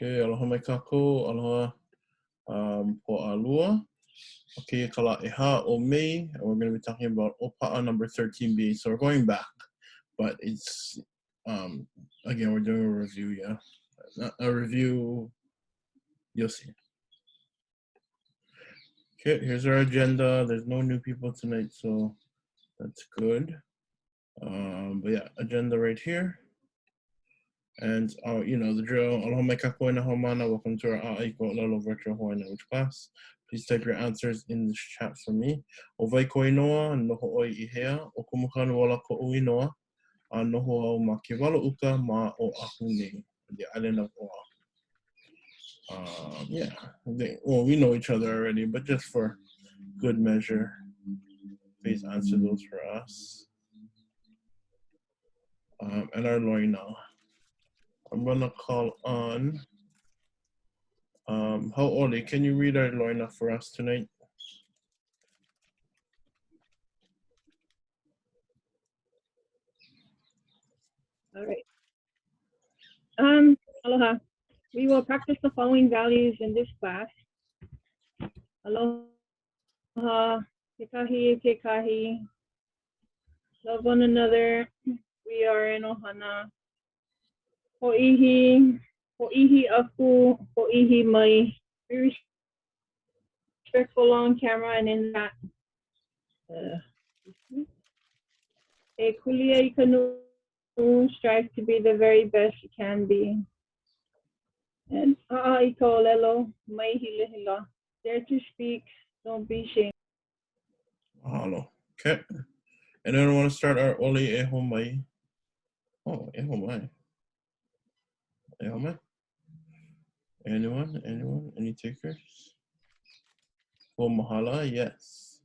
Okay, aloha mai kākou, aloha po alua. Okay, kala eha o May, and we're going to be talking about ʻOPAʻa number 13b. So we're going back, but it's, again, we're doing a review, yeah. A review, you'll see. Okay, here's our agenda. There's no new people tonight, so that's good. But yeah, agenda right here. And you know the drill. Aloha mai kākou e nā haumana. Welcome to our ʻAʻA ʻŌLELO virtual Hawaiian language class. Please type your answers in the chat for me. O vai ko inoa, noho oi I hea. O kumu Kahanuola ko inoa. A noho au ma ke walo uka ma o ahu nei. The island of Oahu. Yeah, well, we know each other already, but just for good measure, please answer those for us. And our loina. I'm gonna call on ʻAʻole, can you read our loina for us tonight? All right. Aloha. We will practice the following values in this class. Aloha, kekahi, kekahi. Love one another. We are in ohana. Ho'ihi, ho'ihi aku, ho'ihi mai. Be respectful on camera and in that. E kulia I kanu, strive to be the very best you can be. And ʻAʻA I ʻŌLELO, mai hila hila. Dare to speak, don't be ashamed. Mahalo. Okay. Anyone want to start our oli e ho mai? Oh, e ho mai. E ho mai? Anyone? Anyone? Any takers? Oh, mahala? Yes.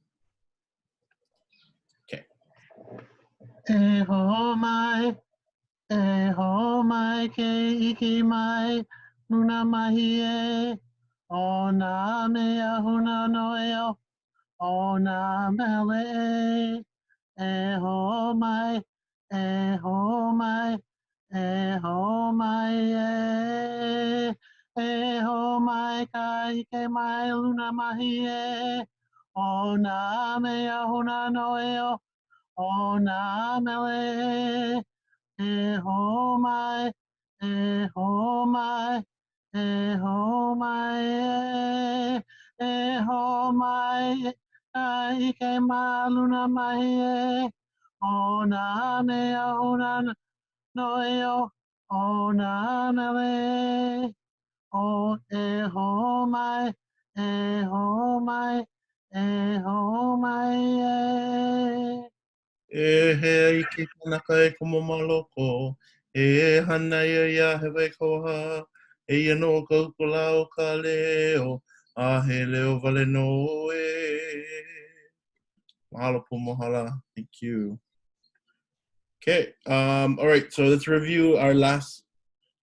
Okay. E ho mai ke iki mai, nuna mahi e, o nā mea huna noeo, o nā mele e ho mai, e ho mai, e ho mai e ho mai ka ike mai luna mahi e, o nā mea huna noeo, o nā mele e ho mai, e ho mai, e ho mai e ho mai ka ike mai luna mahi e, o nā mea huna noeo, o nā mele, o e ho mai, e ho mai, e ho mai E he ike kanaka e kumo maloko. E hana ia he wai koha. E ia no kaukula o ka leo. A he leo vale no e. Mahalo po mahala. Thank you. Okay. All right. So let's review our last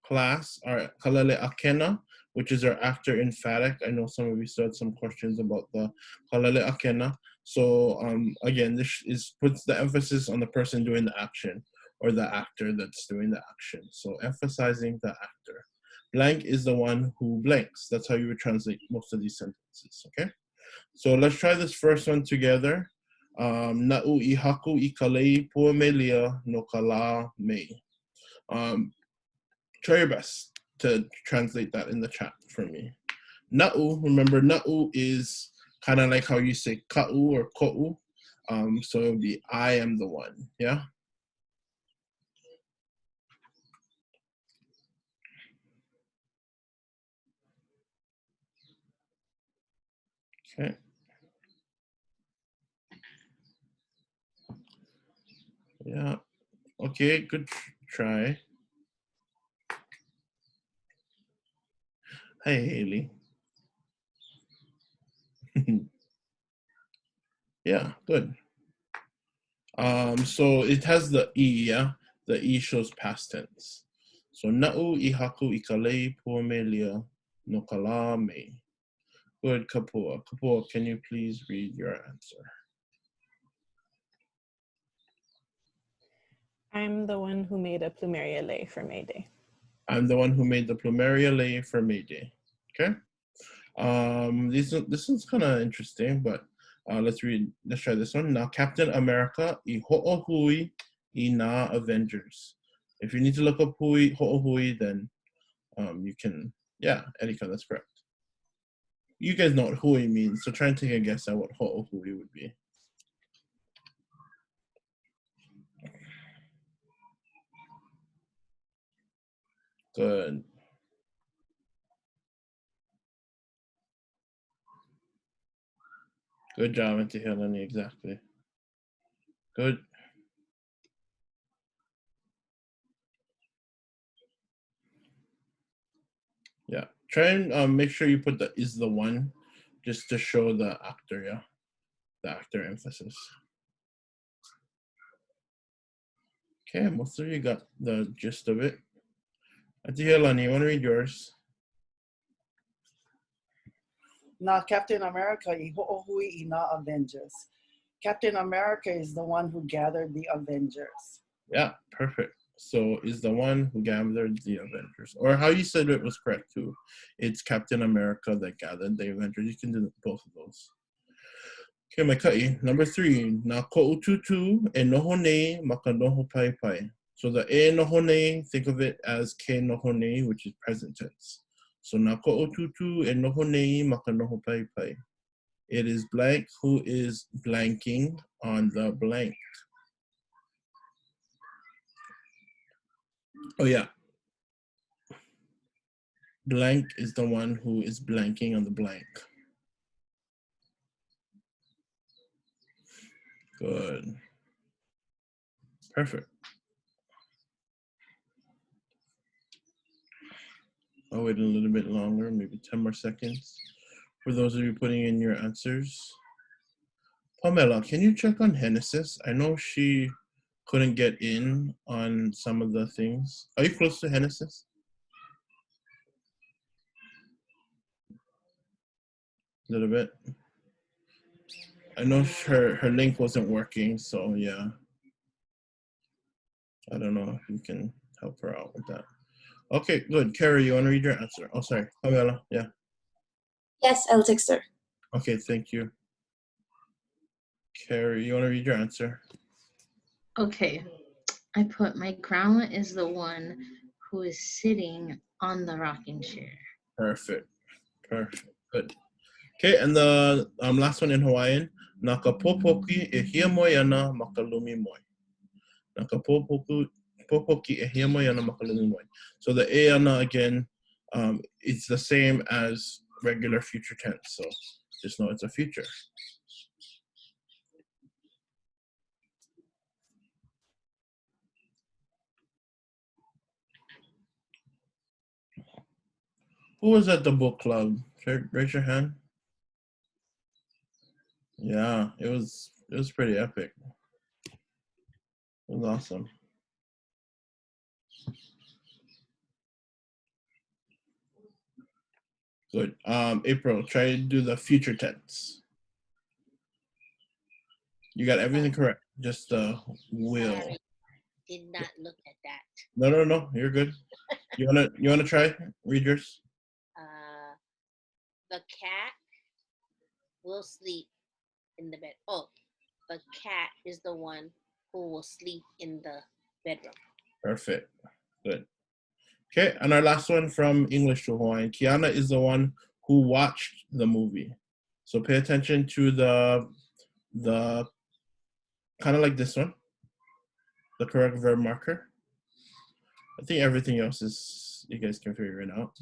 class, our kalele akena, which is our actor emphatic. I know some of you still had some questions about the kalele akena. So again, this puts the emphasis on the person doing the action or the actor that's doing the action. So emphasizing the actor. Blank is the one who blanks. That's how you would translate most of these sentences, okay? So let's try this first one together. Na'u I haku I kalei pua melia no kala me. Try your best to translate that in the chat for me. Na'u, remember na'u is kind of like how you say ka'u or ko'u. So it would be I am the one, yeah? Okay. Yeah, okay, good try. Hi, Haley. Yeah, good. So it has the E, yeah? The E shows past tense. So na'u I haku I kalei pua melia no kala me. Good, Kapua. Kapua, can you please read your answer? I'm the one who made a plumeria lei for May Day. I'm the one who made the plumeria lei for May Day. Okay. This one's kind of interesting, but let's try this one. Now, Captain America I ho'ohui I na Avengers. If you need to look up ho'ohui, then you can, yeah, Erika, that's correct. You guys know what hui means, so try and take a guess at what ho'ohui would be. Good. Good job, Auntie Helene, exactly. Good. Yeah, try and make sure you put the is the one just to show the actor, yeah, the actor emphasis. Okay, most of you got the gist of it. Auntie Helene, you want to read yours? Na Captain America I ho'ohui I na Avengers. Captain America is the one who gathered the Avengers. Yeah, perfect. So is the one who gathered the Avengers, or how you said it was correct too. It's Captain America that gathered the Avengers. You can do both of those. Okay, my kai. Number 3. Na ko'ututu e noho nei maka noho pai pai. So the e noho nei, think of it as ke noho nei, which is present tense. So na ko'ututu e noho nei maka noho pai pai. It is blank who is blanking on the blank. Oh yeah. Blank is the one who is blanking on the blank. Good. Perfect. I'll wait a little bit longer, maybe 10 more seconds. For those of you putting in your answers. Pamela, can you check on Genesis? I know she couldn't get in on some of the things. Are you close to Genesis? A little bit. I know her link wasn't working, so yeah. I don't know if you can help her out with that. Okay, good. Carrie, you want to read your answer? Oh, sorry. Pamela, yeah. Yes, I'll text her. Okay, thank you. Carrie, you want to read your answer? Okay, I put my grandma is the one who is sitting on the rocking chair. Perfect. Perfect. Good. Okay, and the last one in Hawaiian. Naka popoki e hia moi ana makalumi moi. Naka popoki e hia moi ana makalumi moi. So the e ana again, it's the same as regular future tense. So just know it's a future. Who was at the book club? Raise your hand. Yeah, it was pretty epic. It was awesome. Good. April, try to do the future tense. You got everything correct. Just will. Sorry, did not look at that. No, you're good. You wanna try? Read yours. The cat will sleep in the bed. Oh, the cat is the one who will sleep in the bedroom. Perfect. Good. Okay, and our last one from English to Hawaiian. Kiana is the one who watched the movie. So pay attention to the kind of like this one, the correct verb marker. I think everything else is, you guys can figure it out.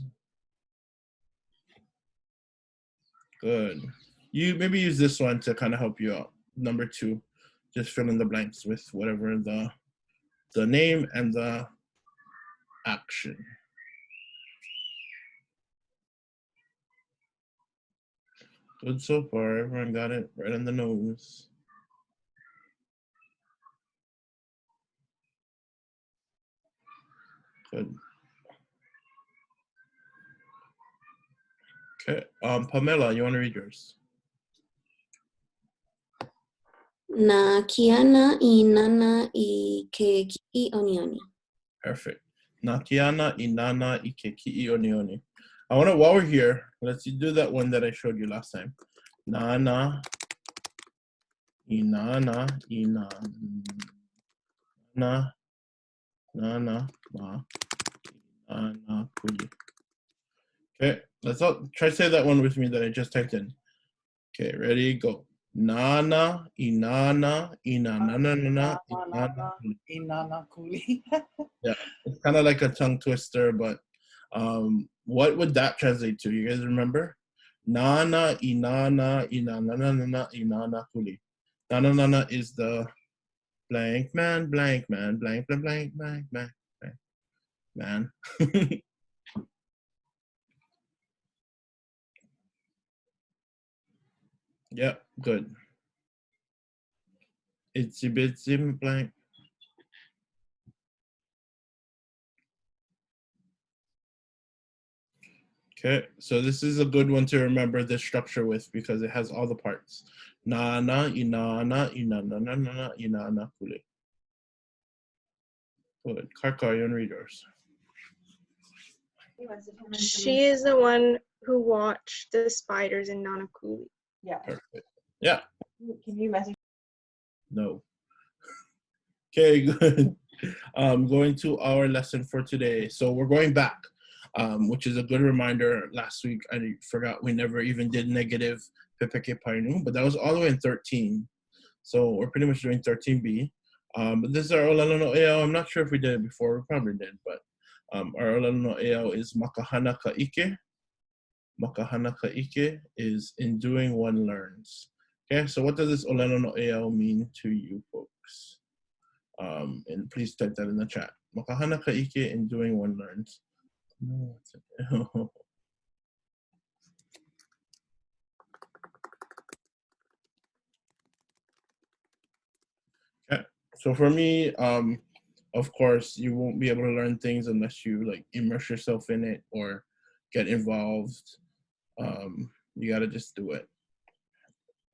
Good. You maybe use this one to kind of help you out. Number 2, just fill in the blanks with whatever the name and the action. Good so far. Everyone got it right on the nose. Good. Okay. Pamela, you want to read yours? Na kiana I nana I ke ki'i onioni. Perfect. Nakiana inana ike ki'i onioni. I want to, while we're here, let's do that one that I showed you last time. Nana, inana, inana, nana, ma, inana, kuli. Okay, let's all try to say that one with me that I just typed in. Okay, ready, go. Nana, inana, inana, Inana kuli. Yeah, it's kind of like a tongue twister, but what would that translate to? You guys remember? Nana, inana, inana, inana, kuli. Nana is the blank man, blank man, blank, blank, blank, blank, blank, blank, man. Yeah, good. Itsy bitsy blank. Okay, so this is a good one to remember this structure with because it has all the parts. Nana, inana, inana, inana, kule. Good. Karka, you want to read yours? She is the one who watched the spiders in Nanakuli. Yeah. Perfect. Yeah. Can you message? No. Okay, good. Going to our lesson for today. So we're going back, which is a good reminder. Last week, I forgot we never even did negative pepeke painu, but that was all the way in 13. So we're pretty much doing 13b. But this is our ʻŌLELO no ʻEʻO. I'm not sure if we did it before. We probably did, but our ʻŌLELO no ʻEʻO is makahana ka'ike. Makahana ka'ike is in doing one learns. Okay, so what does this ʻŌLELO no ʻEʻO mean to you folks? And please type that in the chat. Makahana ka'ike in doing one learns. Okay, so for me, of course, you won't be able to learn things unless you like immerse yourself in it or get involved. You gotta just do it,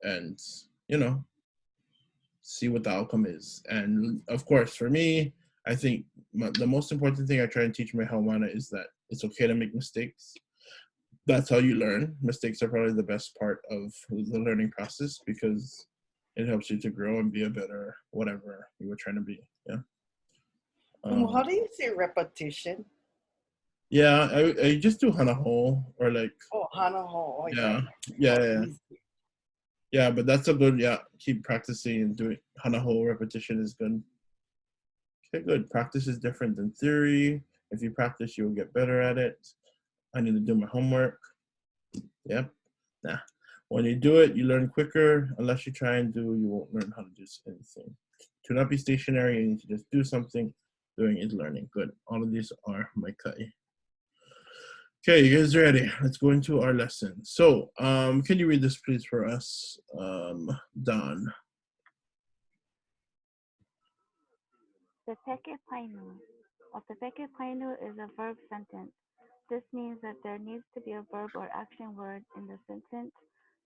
and you know, see what the outcome is. And of course, for me, I think the most important thing I try and teach my Hawaiiana is that it's okay to make mistakes. That's how you learn. Mistakes are probably the best part of the learning process because it helps you to grow and be a better whatever you were trying to be. Yeah. How do you say repetition? Yeah, I just do hanaho or like. Oh, hanaho. Oh, yeah. Yeah, but that's a good, keep practicing and doing hanaho repetition is good. Okay, good. Practice is different than theory. If you practice, you'll get better at it. I need to do my homework. Yep. Nah. When you do it, you learn quicker. Unless you try and do, you won't learn how to do anything. To not be stationary, you need to just do something. Doing is learning. Good. All of these are my kai. Okay, you guys ready? Let's go into our lesson. So, can you read this please for us, Don? Pepeke painu. A pepeke painu is a verb sentence. This means that there needs to be a verb or action word in the sentence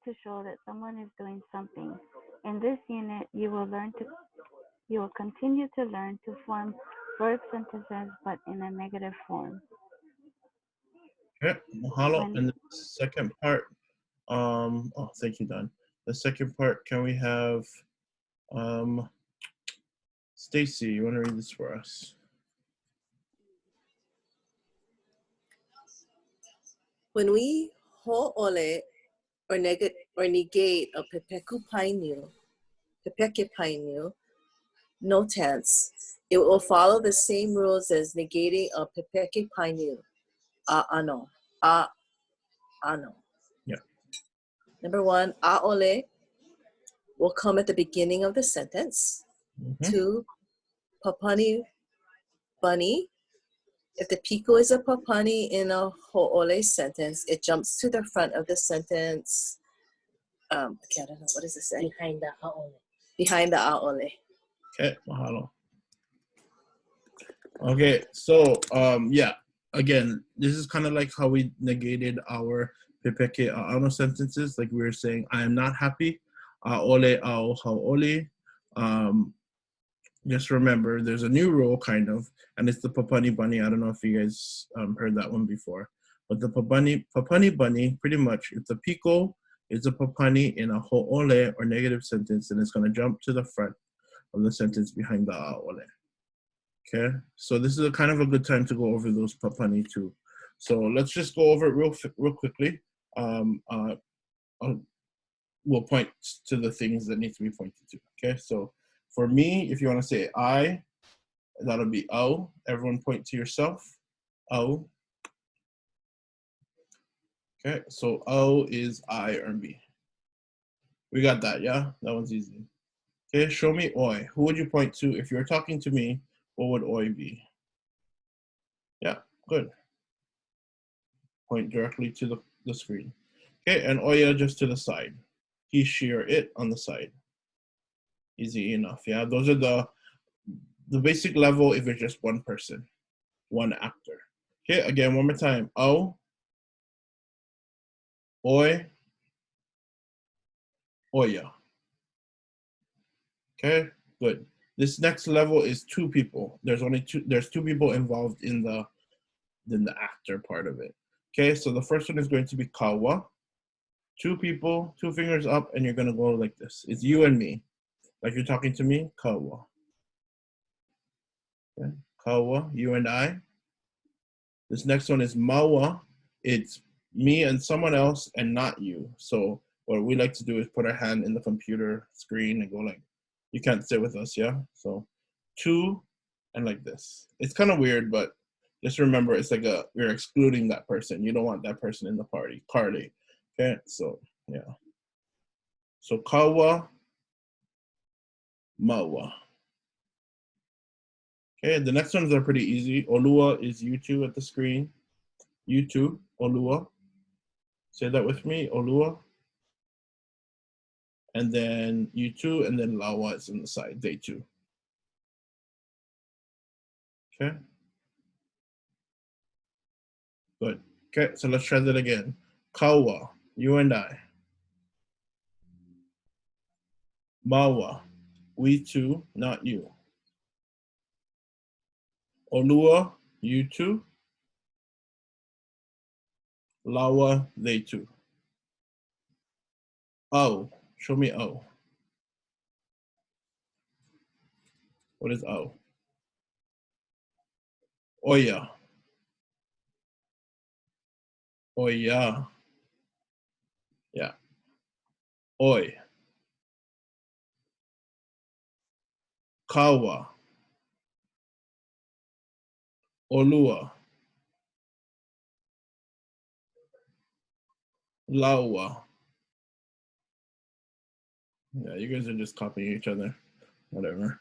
to show that someone is doing something. In this unit, you will continue to learn to form verb sentences, but in a negative form. Okay, mahalo. And the second part, thank you, Don. The second part, can we have, Stacy, you want to read this for us? When we ho'ole or negate a pepeke painu, no tense, it will follow the same rules as negating a pepeke painu, ʻAʻano. Yeah. Number one, ʻAʻole will come at the beginning of the sentence. Mm-hmm. 2, papani bunny. If the piko is a papani in a ho'ole sentence, it jumps to the front of the sentence. Okay, I don't know, what does it say? Behind the ʻaʻole. Behind the ʻaʻole. Okay, mahalo. Okay, so again, this is kind of like how we negated our pepeke ʻaʻano sentences. Like we were saying, I am not happy. ʻAʻole ʻAʻo hauʻoli. just remember there's a new rule kind of, and it's the papani bunny. I don't know if you guys heard that one before, but the papani bunny, pretty much, if the piko is a papani in a ho'ole or negative sentence, then it's going to jump to the front of the sentence behind the ʻAʻole. Okay, so this is a kind of a good time to go over those papani too. So let's just go over it real quickly. We'll point to the things that need to be pointed to. Okay, so for me, if you want to say I, that'll be ʻAʻo. Everyone point to yourself. ʻAʻo. Okay, so ʻAʻo is I or me. We got that, yeah? That one's easy. Okay, show me ʻoi. Who would you point to? If you're talking to me, what would ʻoi be? Yeah, good. Point directly to the screen. Okay, and ʻoia just to the side. He, she, or it on the side. Easy enough, yeah? Those are the basic level if it's just one person, one actor. Okay, again, one more time. ʻAʻo, ʻoi, ʻoia. Okay, good. This next level is two people. There's two people involved in the actor part of it. Okay, so the first one is going to be kawa. Two people, two fingers up, and you're gonna go like this. It's you and me. Like you're talking to me, kawa. Okay, kawa, you and I. This next one is mawa. It's me and someone else and not you. So what we like to do is put our hand in the computer screen and go like, you can't sit with us, yeah? So two and like this. It's kind of weird, but just remember it's like we're excluding that person. You don't want that person in the party. Okay, so yeah. So kawa, mawa. Okay, the next ones are pretty easy. Olua is you two at the screen. You two, olua. Say that with me, olua. And then you two, and then lawa is on the side, they two. Okay. Good. Okay, so let's try that again. Kawa, you and I. Mawa, we two, not you. Olua, you two. Lawa, they two. ʻAʻo, show me ʻAʻo. What is ʻAʻo? Oya. Oya. Yeah. Oi. Kawa. Olua. Lawa. Yeah, you guys are just copying each other. Whatever.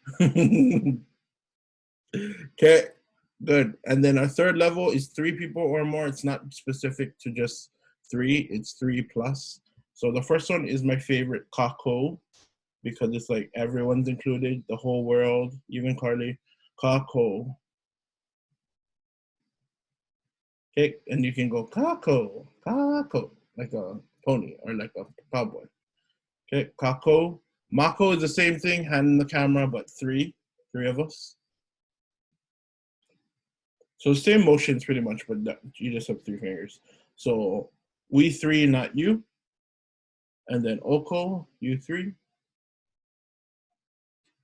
Okay, good. And then our third level is 3 people or more. It's not specific to just 3, it's 3 plus. So the first one is my favorite, kākou, because it's like everyone's included, the whole world, even Carly. Kākou. Okay, and you can go kākou, kākou, like a pony or like a cowboy. Okay, kākou. Mako is the same thing, hand in the camera, but 3 of us. So same motions pretty much, but you just have 3 fingers. So we 3, not you. And then oko, you 3.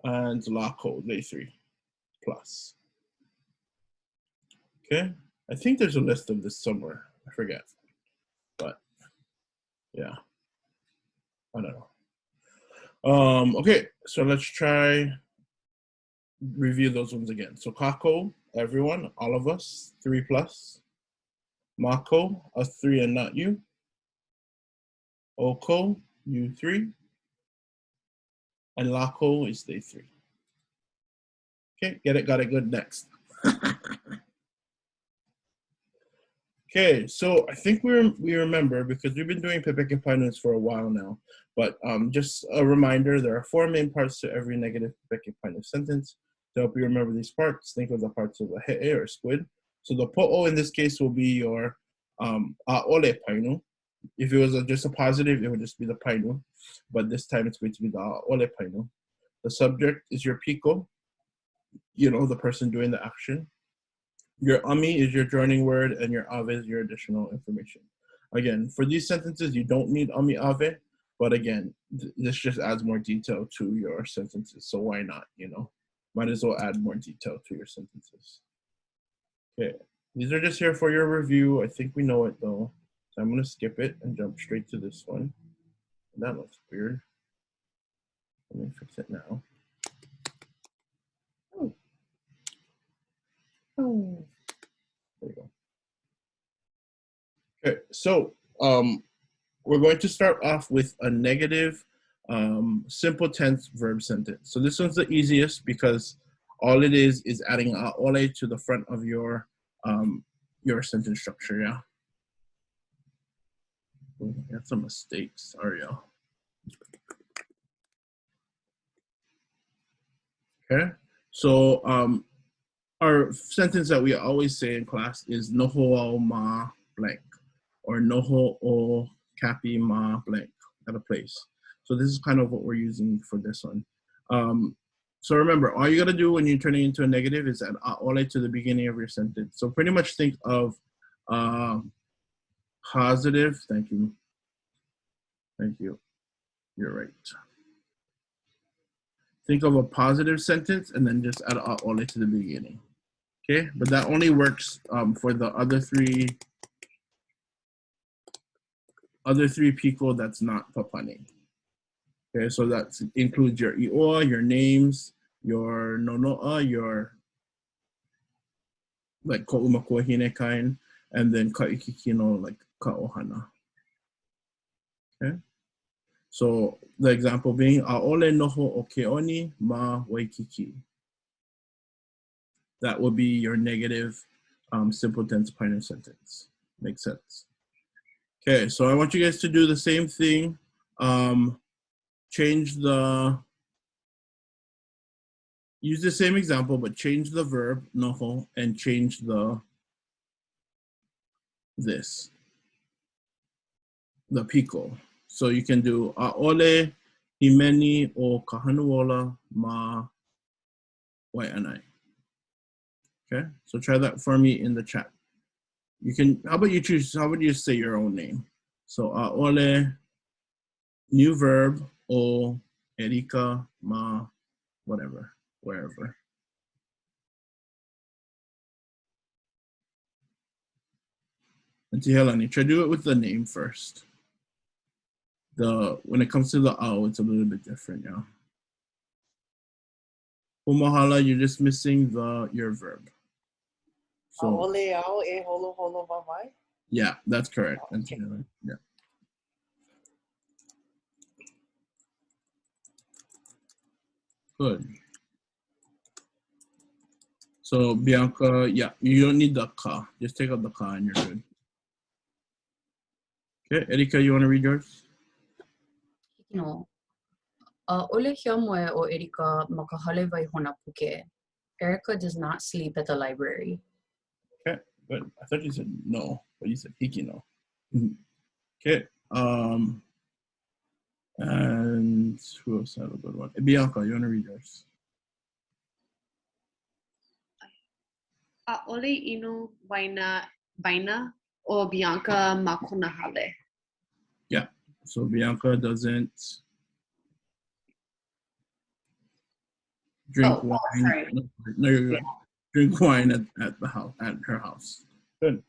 And lako, they 3 plus. Okay, I think there's a list of this somewhere. I forget, but yeah, I don't know. Okay, so let's try review those ones again. So kākou, everyone, all of us, 3 plus. Mako, us 3 and not you. Oko, you 3. And lako is they 3. Okay, get it, got it, good, next. Okay, so I think we remember, because we've been doing Pepeke Painus for a while now, but just a reminder, there are 4 main parts to every negative Pepeke Painu sentence. To help you remember these parts, think of the parts of a he'e or squid. So the po'o in this case will be your ʻAʻole painu. If it was just a positive, it would just be the painu, but this time it's going to be the ʻAʻole painu. The subject is your piko. you know, the person doing the action. Your ami is your joining word, and your ave is your additional information. Again, for these sentences, you don't need ami ave, but again, this just adds more detail to your sentences. So why not, you know? Might as well add more detail to your sentences. Okay, these are just here for your review. I think we know it though. So I'm gonna skip it and jump straight to this one. That looks weird. Let me fix it now. Oh. There you go. Okay, so we're going to start off with a negative simple tense verb sentence. So this one's the easiest because all it is adding ʻAʻole to the front of your sentence structure, yeah? Oh, I got some mistakes, sorry y'all. Okay, so our sentence that we always say in class is noho au ma blank, or noho o kapi ma blank at a place. So this is kind of what we're using for this one. So remember, all you gotta do when you're turning into a negative is add ʻAʻole to the beginning of your sentence. So pretty much think of positive, thank you, you're right. Think of a positive sentence and then just add ʻAʻole to the beginning. Okay, but that only works for the other three piko that's not papani. Okay, so that includes your ʻiʻoa, your names, your nonoa, your like ko'umakuahine kind, and then ka'ikikino, like ka'ohana. Okay, so the example being ʻAʻole noho o keoni ma waikiki. That will be your negative simple tense painu sentence. Makes sense. Okay, so I want you guys to do the same thing. Use the same example, but change the verb noho and change the piko. So you can do ʻAʻole himeni o Kahanuola ma waiʻanai. Okay, so try that for me in the chat. You can, how about you say your own name? So ʻAʻole, new verb, o Erika ma whatever, wherever. And Tihelani, try to do it with the name first. When it comes to the ʻAʻo, it's a little bit different, yeah. Pumahala, you're just missing your verb. So, ʻAʻole au e holo holo wawai? Yeah, that's correct. Okay. Yeah. Good. So Bianca, yeah, you don't need the ka. Just take out the ka and you're good. Okay, Erika, you want to read yours? No. Ole hiamoe o Erika makahale vai hona puke. Erica does not sleep at the library. Okay, good. I thought you said no, but you said hikino. Okay. And who else had a good one? Bianca, you want to read yours? ʻAʻole inu waina o Bianca makunahale. Yeah. So Bianca doesn't drink wine. Sorry. No, you're good. Drink wine at the house, at her house. Good.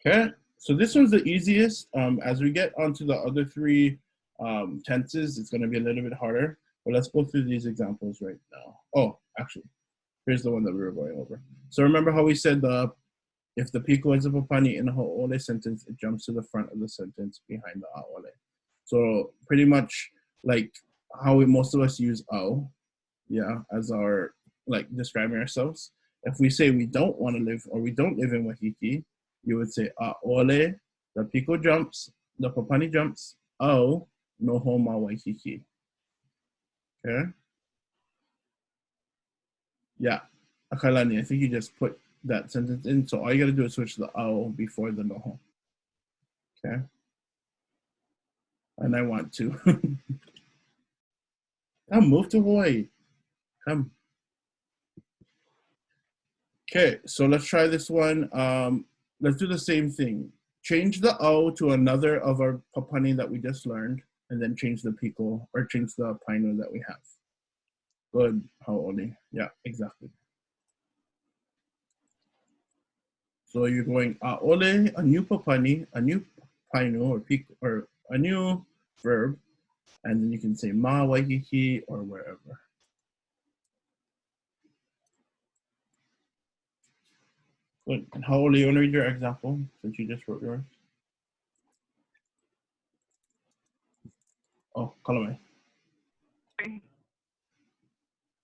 Okay. So this one's the easiest. As we get onto the other three tenses, it's going to be a little bit harder. But let's go through these examples right now. Oh, actually, here's the one that we were going over. So remember how we said if the piko is a papani in a ʻaʻole sentence, it jumps to the front of the sentence behind the ʻaʻole. So pretty much like how most of us use ʻau, yeah, as our like describing ourselves. If we say we don't want to live or we don't live in Wahiki, you would say ʻaʻole, the piko jumps, the papani jumps, ʻau, noho ma Waikiki. Okay? Yeah. Akalani, I think you just put that sentence in. So all you got to do is switch the ʻau before the noho. Okay? And I want to. Come, move to Hawaii. Come. Okay, so let's try this one. Let's do the same thing. Change the O to another of our papani that we just learned, and then change the piko or change the painu that we have. Good, ʻAʻole. Yeah, exactly. So you're going ʻAʻole, a new papani, a new painu or piko, or a new verb, and then you can say ma waikiki or wherever. Good. And ʻAʻole, you want to read your example since you just wrote yours? Oh, kalame.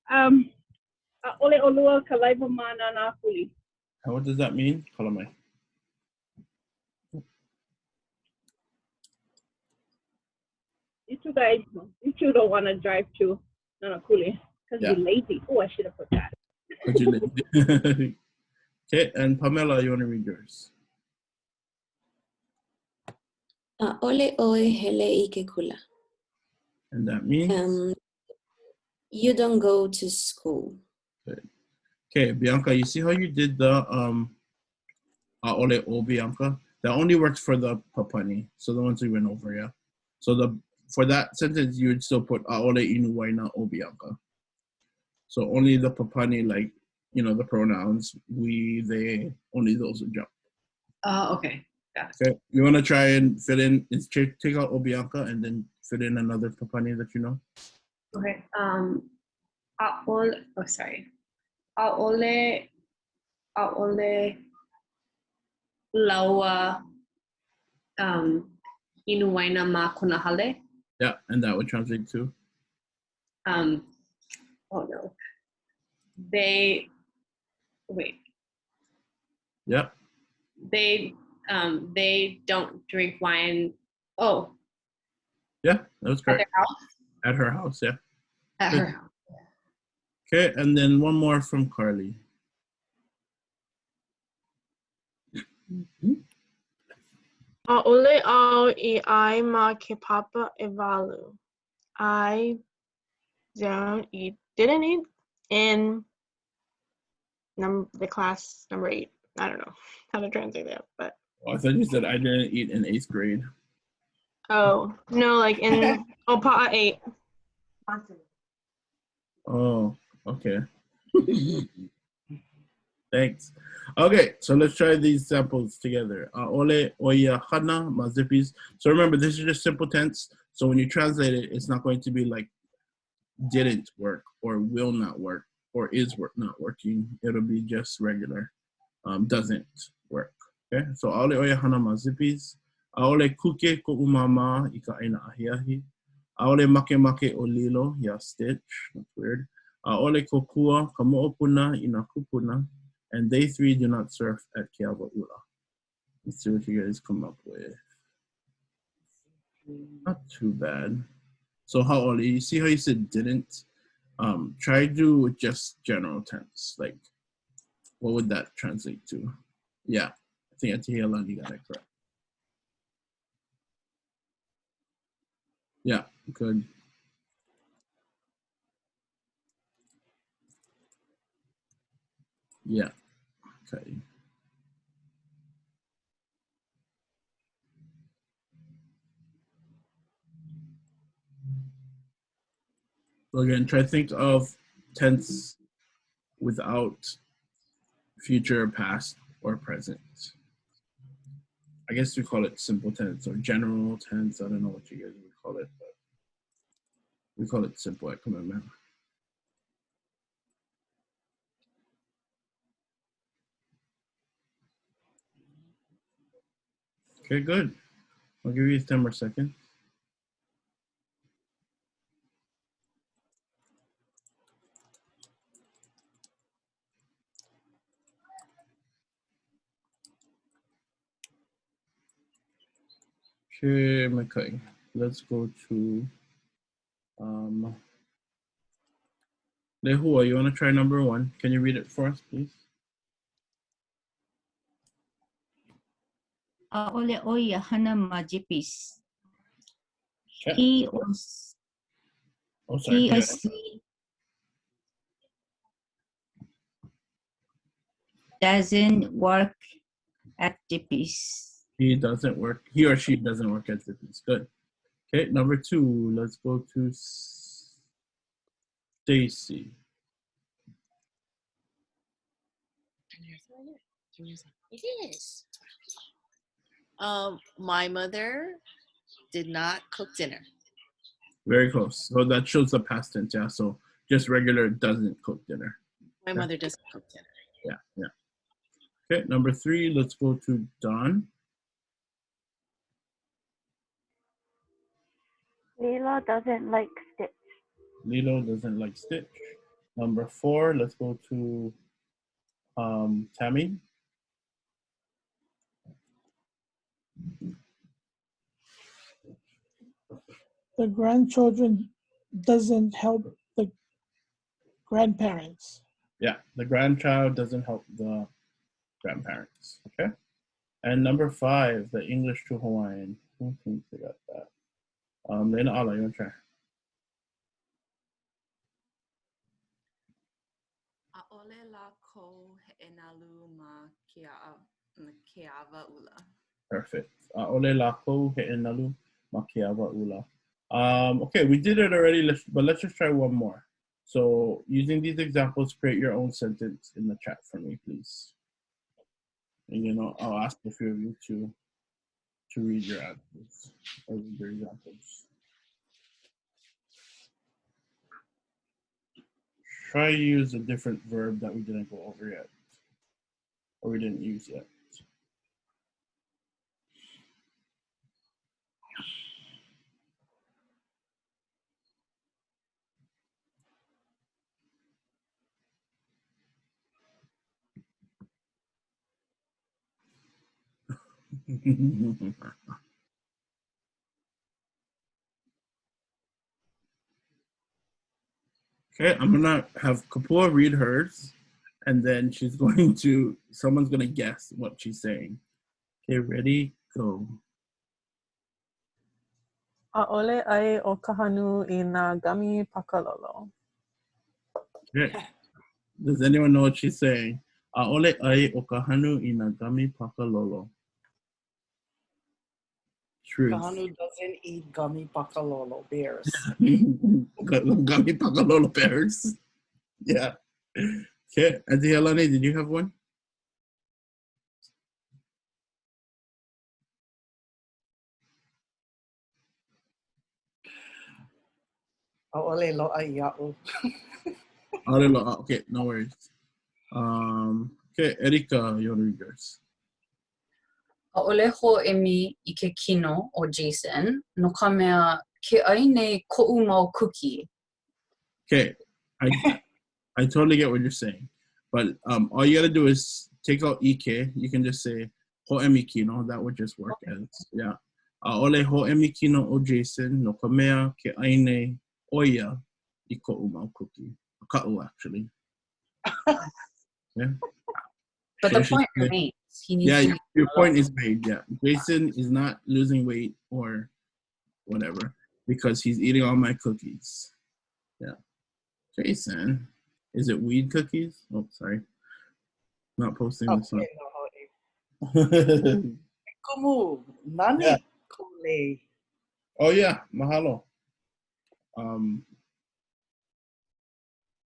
ʻAʻole olua ka laiwa mana nā kuli. And what does that mean? Kalame. You two don't want to drive to Nanakuli because you're lazy. Oh, I should have put that. But you're lazy. Okay, and Pamela, you want to read yours? ʻAʻole oe hele I ke kula. And that means? You don't go to school. Good. Okay, Bianca, you see how you did the ʻAʻole o Bianca? That only works for the papani, so the ones we went over, yeah? So for that sentence, you would still put ʻAʻole inu waina o Bianca. So only the papani, like, you know, the pronouns, we, they, only those would jump. Okay, got it. Okay, you want to try and fit in, take out o Bianca and then fit in another papani that you know? Okay, ʻAʻole, oh sorry. ʻAʻole laua inu waina ma kunahale. Yeah, and that would translate to? Oh no. They, wait. Yep. They don't drink wine. Oh. Yeah, that was correct. At their house? At her house, yeah. At her house. Okay, and then one more from Carly. ʻAʻole au I ai ma ke papa e walu. I didn't eat in the class number 8. I don't know how to translate that, but. Oh, I thought you said I didn't eat in 8th grade. Oh, no, like in ʻOpaʻa 8. Oh, okay. Thanks. Okay, so let's try these samples together. ʻAʻole oia hana ma zippies. So remember, this is just simple tense. So when you translate it, it's not going to be like didn't work or will not work or is not working. It'll be just regular. Doesn't work. Okay, so ʻAʻole oia hana ma zippies. ʻAʻole kuke ko umama I ka aina ahiahi. ʻAʻole make ʻōlelo ya stitch. That's weird. ʻAʻole kokua ka moʻopuna I nā kupuna. And they 3 do not surf at Keawaula. Let's see what you guys come up with. Not too bad. So ʻAʻole, you see how you said didn't? Try to do just general tense. Like, what would that translate to? Yeah, I think at Tehillan you got it correct. Yeah, good. Yeah, okay. So again, try to think of tense without future, past, or present. I guess we call it simple tense or general tense. I don't know what you guys would call it, but we call it simple at Kamehameha. Okay, good. I'll give you 10 more seconds. Okay, let's go to Lehua, you want to try number 1? Can you read it for us, please? ʻAʻole oia hana ma jipis. He was asleep. doesn't work at Dippy's. He doesn't work. He or she doesn't work at Dippy's. Good. Okay, number 2. Let's go to Stacy. It is. My mother did not cook dinner. Very close. So that shows the past tense, yeah. So just regular doesn't cook dinner. My mother doesn't cook dinner. Yeah, yeah. Okay, number 3, let's go to Don. Lilo doesn't like Stitch. Lilo doesn't like Stitch. Number 4, let's go to Tammy. The grandchildren doesn't help the grandparents. Yeah, the grandchild doesn't help the grandparents. Okay. And number 5, the English to Hawaiian. Who thinks they got that? Lena Ala, you want to try? ʻAʻole lākou heʻenalu ma keawa ula. Perfect. ʻAʻole lākou heʻenalu ma keawa ula. Okay, we did it already, but let's just try one more. So using these examples, create your own sentence in the chat for me, please. And you know, I'll ask a few of you to read your answers or read your examples. Try to use a different verb that we didn't go over yet, or we didn't use yet. Okay, I'm gonna have Kapua read hers, and then someone's gonna guess what she's saying. Okay, ready, go. ʻAʻole ai o ka hanu I nā gami pakalolo. Okay. Does anyone know what she's saying? ʻAʻole ai o ka hanu I nā gami pakalolo. Truth. Kahanu doesn't eat gummy pakalolo bears. Gami pakalolo bears. Yeah. Okay, Auntie Helene, did you have one? ʻAʻole loʻa I aʻu. ʻAʻole, okay, no worries. Okay, Erika, you want to read yours? ʻAʻole hoʻoemi I ke kino o Jason, no ka mea ke ʻai nei koʻu mau cookie. Okay, I totally get what you're saying, but all you gotta do is take out ike. You can just say ho'emi kino. That would just work as yeah. ʻAʻole ho'emi kino o Jason no ka mea ke ʻai nei oia I koʻu mau cookie. Ka'u actually. Yeah. But the point remains. He needs Yeah, to your point is made. Yeah, Jason is not losing weight or whatever because he's eating all my cookies. Yeah, Jason, is it weed cookies? Oh, sorry, not posting this one. Kumu, nani Yeah. kule. Oh yeah, mahalo.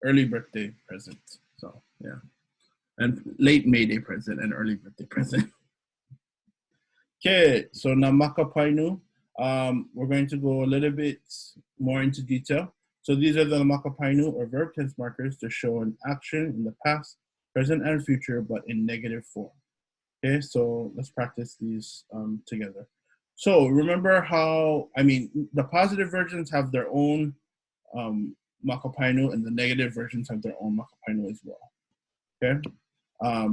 Early birthday present. So yeah, and late May Day present and early birthday present. Okay, so now MΑKA PAINU. We're going to go a little bit more into detail. So these are the MAKA PAINU or verb tense markers to show an action in the past, present, and future, but in negative form. Okay, so let's practice these together. So remember how, the positive versions have their own MAKA PAINU and the negative versions have their own MAKA PAINU as well. Okay,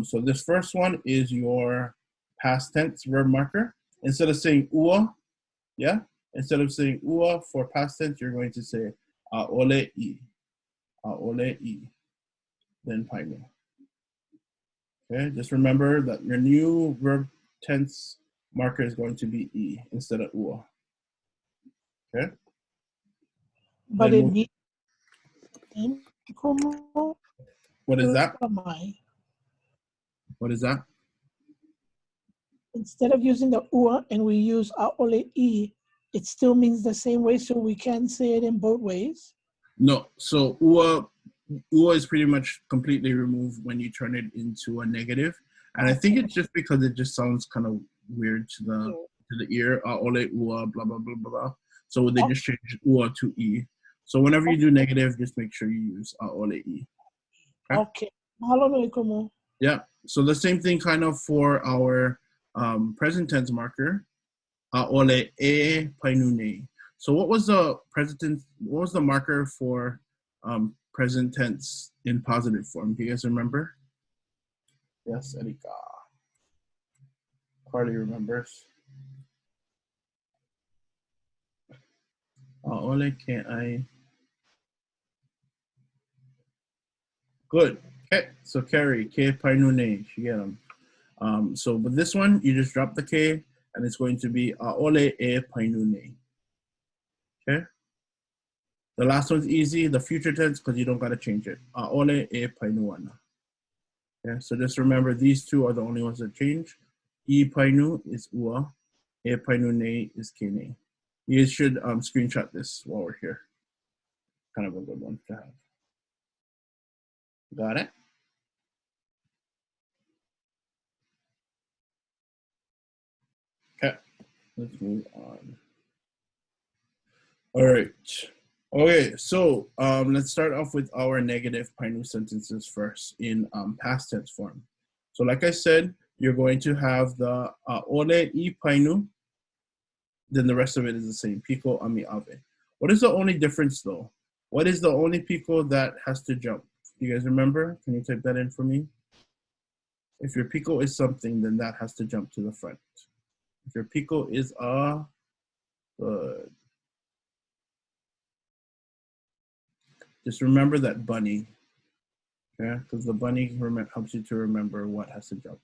so this first one is your past tense verb marker. Instead of saying ua, yeah? Instead of saying ua for past tense, you're going to say ʻAʻole I. ʻAʻole I. Then painu. Okay, just remember that your new verb tense marker is going to be I instead of ua. Okay? But Then in Kumu, what is that? What is that? Instead of using the ua and we use ʻAʻole, it still means the same way, so we can say it in both ways? No, so ua is pretty much completely removed when you turn it into a negative. And I think it's just because it just sounds kind of weird to the ear. ʻAʻole, ua, blah, blah, blah, blah, blah. So they just change ua to e. So whenever you do negative, just make sure you use ʻAʻole e. Okay. Mahalo nui Kumu. Yeah, so the same thing kind of for our present tense marker, ʻAʻole e painu nei. So what was the marker for present tense in positive form? Do you guys remember? Yes, Erika. Carly remembers. ʻAʻole ke ai. Good. Okay, so Carrie, ke painu nei, she get them. So with this one, you just drop the K, and it's going to be ʻAʻole e painu nei. Okay? The last one's easy, the future tense, because you don't got to change it. ʻAʻole e painu ana. Okay, so just remember these two are the only ones that change. E painu is ua, e painu nei is ke nei. You should screenshot this while we're here. Kind of a good one to have. Got it? Okay, let's move on. All right. Okay, so let's start off with our negative painu sentences first in past tense form. So like I said, you're going to have the ʻaʻole I painu, then the rest of it is the same, piko, ami, ave. What is the only difference though? What is the only piko that has to jump? Do you guys remember? Can you type that in for me? If your piko is something, then that has to jump to the front. If your piko is a, good. Just remember that bunny, yeah, because the bunny helps you to remember what has to jump.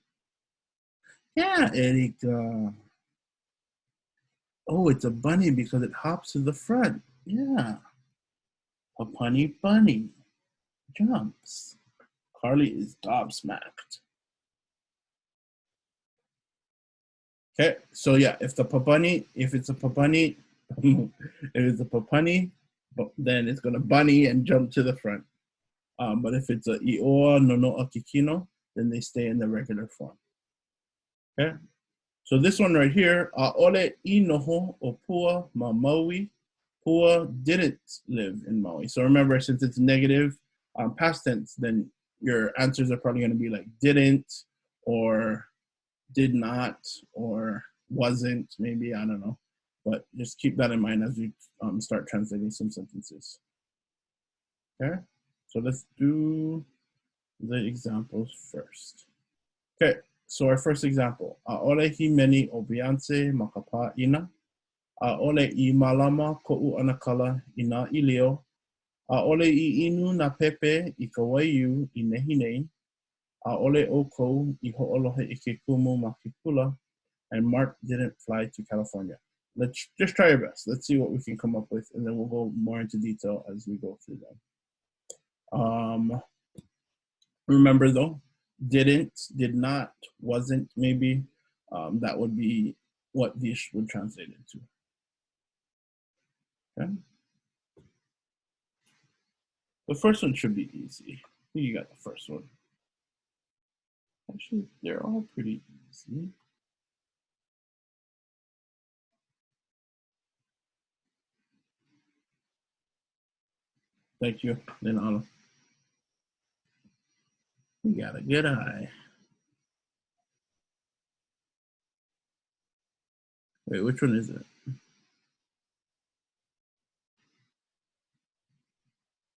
Yeah, Erika. Oh, it's a bunny because it hops to the front. Yeah. A punny bunny jumps. Carly is gobsmacked. Okay, so yeah, if it's a papani, if it's a papani, then it's gonna bunny and jump to the front. But if it's a ʻIʻoa, nonoa, kikino, then they stay in the regular form. Okay, so this one right here, ʻAʻole I noho o Pua ma Maui. Pua didn't live in Maui. So remember, since it's negative past tense, then your answers are probably gonna be like didn't, or did not, or wasn't, maybe, I don't know. But just keep that in mind as we start translating some sentences. Okay, so let's do the examples first. Okay, so our first example, ʻAʻole himeni o Beyonce Maka Painu. ʻAʻole I malama koʻu anakala I nā ʻilio. ʻAʻole I inu nā pepe I ka waiū I nehi nei. ʻAʻole ʻoukou I hoʻolohe I ke kumu ma ke kula. And Mark didn't fly to California. Let's just try our best. Let's see what we can come up with, and then we'll go more into detail as we go through them. Remember though, didn't, did not, wasn't, maybe. That would be what these would translate into. Okay. The first one should be easy. I think you got the first one. Actually, they're all pretty easy. Thank you, Linalo. You got a good eye. Wait, which one is it?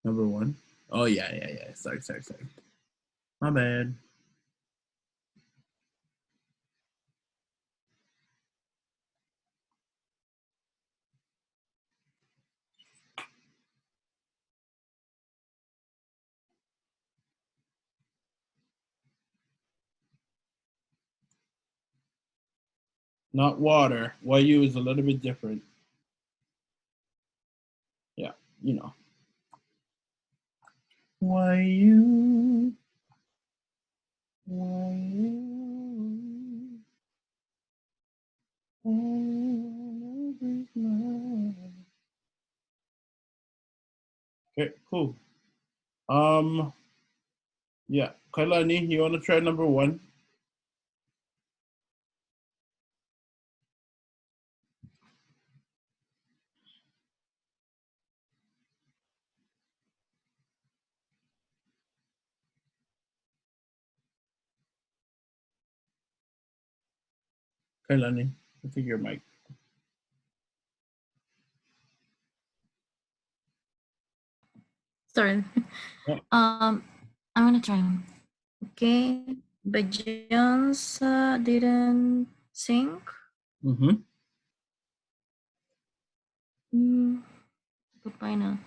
Number one. Oh, yeah. Sorry. My bad. Not water. Waiū is a little bit different. Yeah, you know. Waiū. cool. Yeah, Kailani, you want to try number 1? Kailani, I think your mic. Sorry. Yeah. I'm gonna try. Okay. Bajans didn't sing. Mm-hmm. Papaina.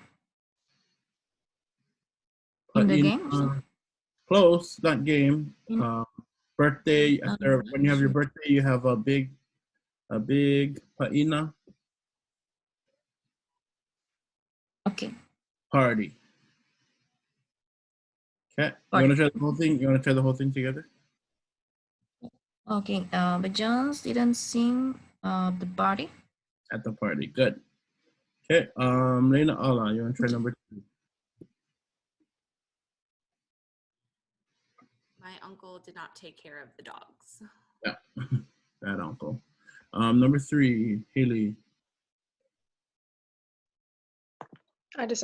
In the game? Close, not game. Birthday, after when you have your birthday, you have a big paina. Okay. Party. Okay. You want to try the whole thing? You want to try the whole thing together? Okay. Bajans didn't sing the party. At the party. Good. Okay. Lena ʻAʻa, you want to try number 2? My uncle did not take care of the dogs. Yeah. Bad uncle. Number 3, Haley. I just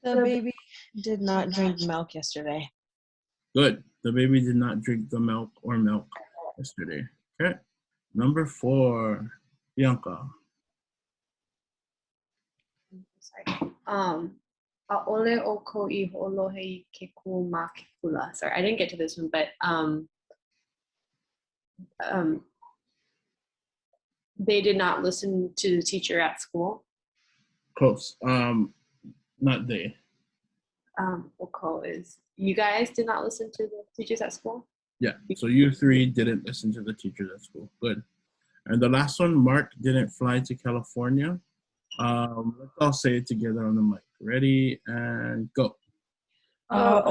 The baby did not drink milk yesterday. Good. The baby did not drink the milk yesterday. Okay. Number 4, Bianca. Sorry. ʻAʻole o ko I hoʻolohe I ke kumu ma ke kula. Sorry, I didn't get to this one, but they did not listen to the teacher at school. Close. Not they. Oko is you guys did not listen to the teachers at school? Yeah. So you 3 didn't listen to the teachers at school. Good. And the last one, Mark didn't fly to California. Let's all say it together on the mic. Ready and go. Good.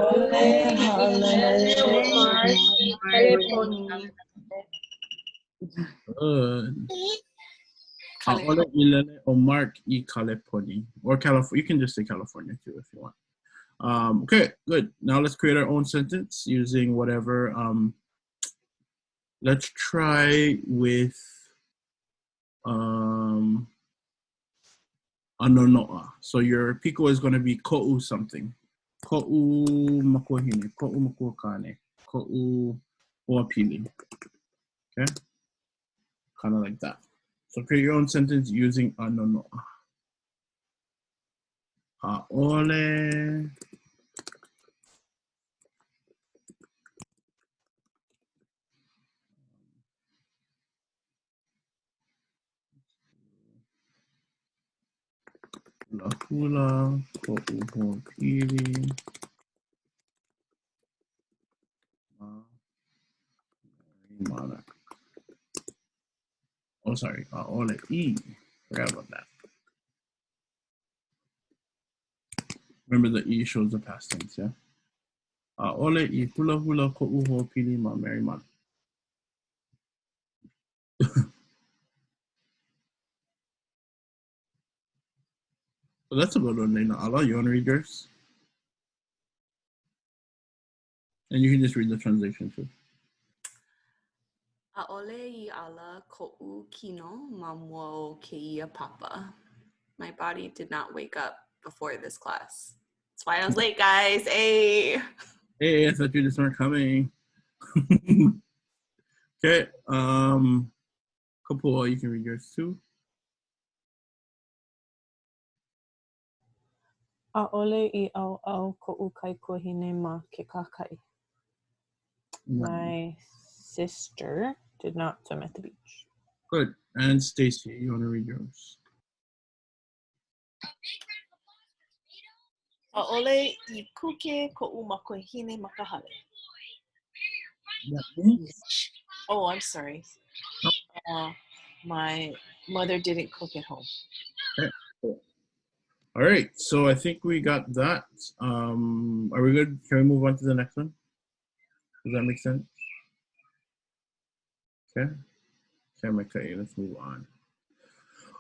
ʻAʻole ʻilele o Mark I Kaleponi. Or California. You can just say California too if you want. Okay, good. Now let's create our own sentence using whatever. Let's try with anonoa. So your piko is going to be ko'u something. Ko'u makuahine, ko'u makuakane, ko'u hoapili. Okay? Kind of like that. So create your own sentence using anonoa. ʻAʻole hula hula, ko'u hoapili. Mana. Oh, sorry. ʻAʻole I. Forgot about that. Remember the E shows the past tense, yeah? ʻAʻole I hula hula ko'u hoapili ma Mary Mana. So that's a good one, Lena. ʻAʻala, you want to read yours? And you can just read the translation too. ʻAʻole I ala ko'u kino ma mua o kēia papa. My body did not wake up before this class. That's why I was late, guys. Hey, I thought you just weren't coming. Okay. Kapua, you can read yours too. ʻAʻole I ʻaoʻao koʻu kaikuahine ma ke kākai. My sister did not swim at the beach. Good. And Stacy, you want to read yours? ʻAʻole I kuke koʻu makuahine makahale. Oh, I'm sorry. My mother didn't cook at home. Okay, cool. All right, so I think we got that. Are we good? Can we move on to the next one? Does that make sense? Okay. Okay, let's move on.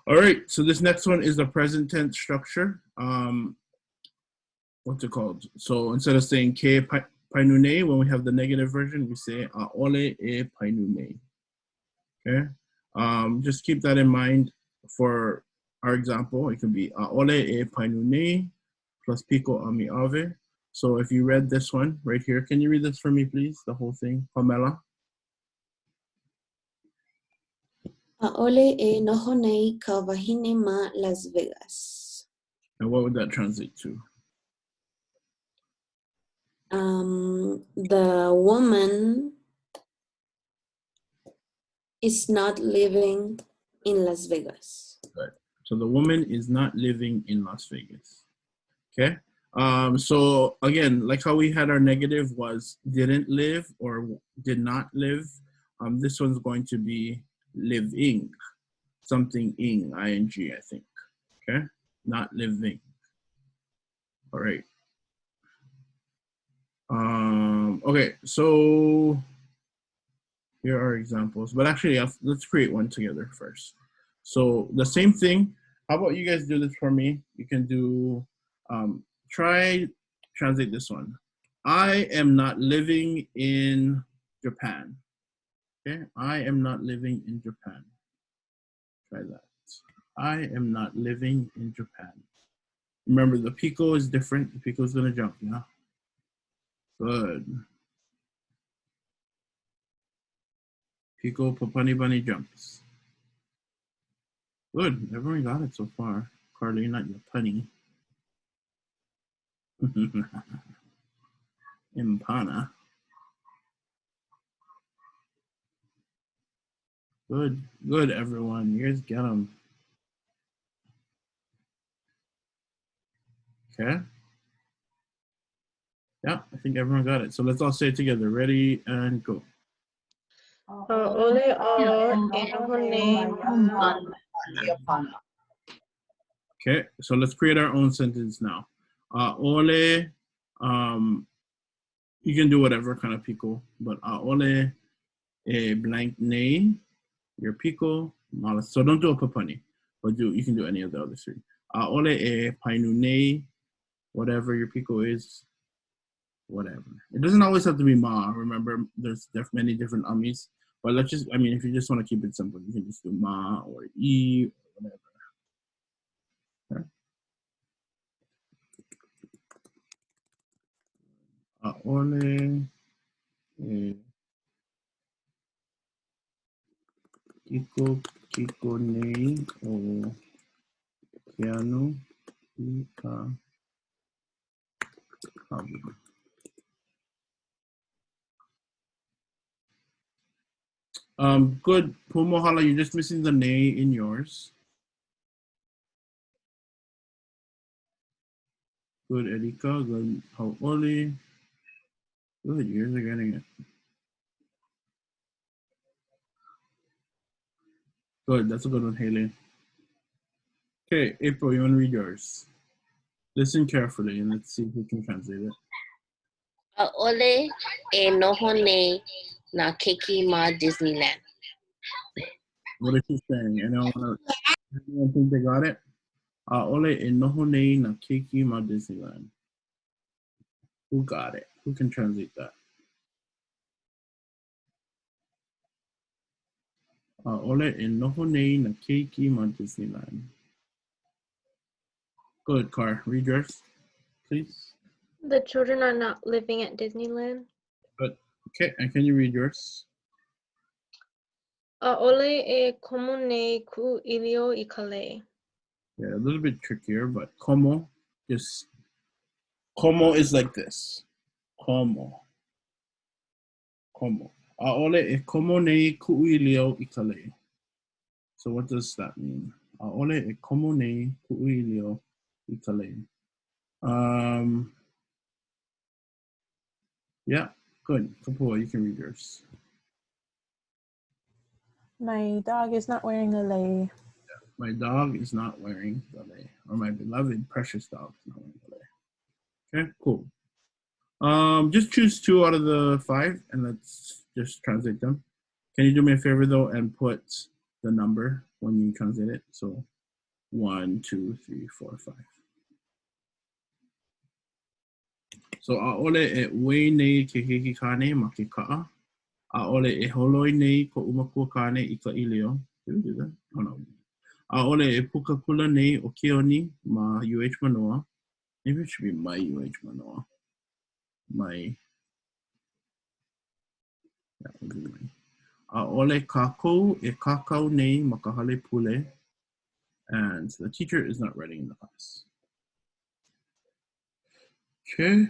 All right, so this next one is the present tense structure. What's it called? So instead of saying ke painu nei, when we have the negative version, we say ʻAʻole e painu nei. Okay, just keep that in mind for our example. It can be ʻAʻole e painu nei plus piko ami ave. So if you read this one right here, can you read this for me, please? The whole thing, Pamela. ʻAʻole e noho nei ka wahine ma Las Vegas. And what would that translate to? The woman is not living in Las Vegas. Good. So the woman is not living in Las Vegas. Okay. So again, like how we had our negative was didn't live or did not live. This one's going to be living, something ing, ing, I think. Okay. Not living. All right. Okay, so here are examples, but actually let's create one together first. So the same thing, how about you guys do this for me? You can do, try translate this one. I am not living in Japan. Okay, I am not living in Japan. Try that. I am not living in Japan. Remember, the piko is different. The piko is gonna jump, yeah? Good. Piko Papani Bunny jumps. Good. Everyone got it so far. Carly, not your punny. Impana. Good. Good, everyone. You guys get them. Okay. Yeah, I think everyone got it. So let's all say it together. Ready and go. ʻAʻole a e noho nei ma. Okay, so let's create our own sentence now. ʻAʻole, you can do whatever kind of piko, but ʻAʻole e blank nei, your piko, malas. So don't do a papani, but you can do any of the other three. ʻAʻole e painu nei, whatever your piko is, whatever. It doesn't always have to be ma. Remember, there's many different amis. But let's just, I mean, if you just want to keep it simple, you can just do ma or e or whatever. Okay. ʻAʻole e kiko nei o keanu i ka kawu. Good. Pumohala, you're just missing the nei in yours. Good, Erika. Good, ʻAʻole. Good, you guys are getting it. Good, that's a good one, Haley. Okay, April, you want to read yours? Listen carefully and let's see if we can translate it. ʻAʻole e noho nei na keiki ma Disneyland. What is she saying? Anyone think they got it? ʻAʻole e noho nei na keiki ma Disneyland. Who got it? Who can translate that? ʻAʻole e noho nei na keiki ma Disneyland. Good, Car. Read yours, please. The children are not living at Disneyland. Good. Okay, and can you read yours? ʻAʻole e komo nei ku ʻilio I ka lei. Yeah, a little bit trickier, but como, just, como is like this. Como. Como. ʻAʻole e komo nei ku ʻilio I ka lei. So what does that mean? ʻAʻole e komo nei ku ʻilio I ka lei. Yeah, good. Kapua, you can read yours. My dog is not wearing a lei. My dog is not wearing the lei. Or my beloved precious dog is not wearing the lei. Okay, cool. Just choose 2 out of the 5 and let's just translate them. Can you do me a favor though and put the number when you translate it? So 1, 2, 3, 4, 5. So ʻaʻole e ue nei ke hikikane ma ke kaʻa. ʻAʻole e holoi nei ko umakua kane I ka ʻilio. Did we do that? Oh no. ʻAʻole e pukakula nei o keoni ma UH manoa. Maybe it should be my UH manoa. My. Yeah, we'll do my. ʻAʻole kākou e kākou nei ma ka hale pule. And the teacher is not writing in the class. Okay.